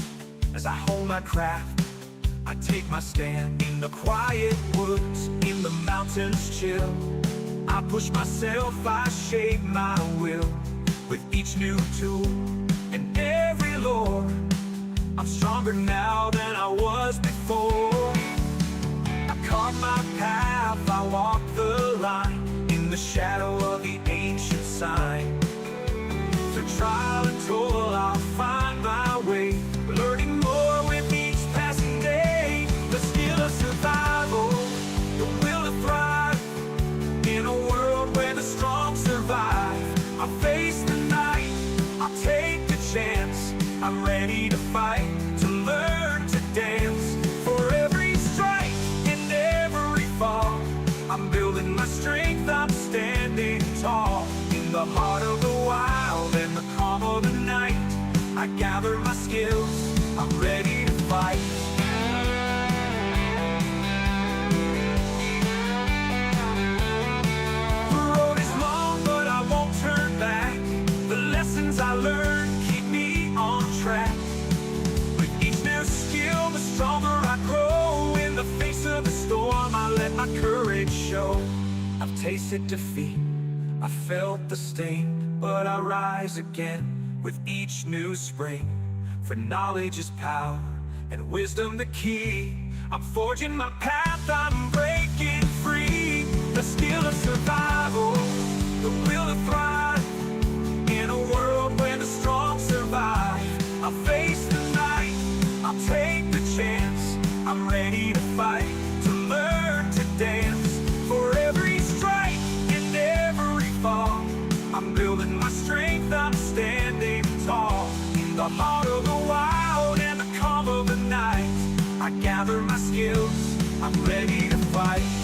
as I hold my craft. I take my stand in the quiet woods, in the mountains chill. I push myself, I shape my will with each new tool and every lore. I'm stronger now than I was before. I carve my path, I walk the line, in the shadow of the ancient sign. Through trial and toil, I'll find my way, learning more with each passing day. The skill of survival, the will to thrive, in a world where the strong survive. I'll face the night, I'll take the chance. I'm ready to fight, to learn to dance. For every strike and every fall, I'm building my strength, I'm standing tall. In the heart of the wild and the calm of the night, I gather my skills, I'm ready to fight. The road is long, but I won't turn back. The lessons I learned keep me on track. With each new skill, the stronger I grow. In the face of the storm, I let my courage show. I've tasted defeat, I felt the sting, but I rise again with each new spring. For knowledge is power, and wisdom the key. I'm forging my path, I'm breaking free. The skill of survival, the will to thrive, in a world where the strong survive. I'll face the night, I'll take the chance. I'm ready to fight, to learn to dance. For every strike and every fall, I'm building my strength, I'm standing tall. In the heart of the wild and the calm of the night, I gather my skills, I'm ready to fight.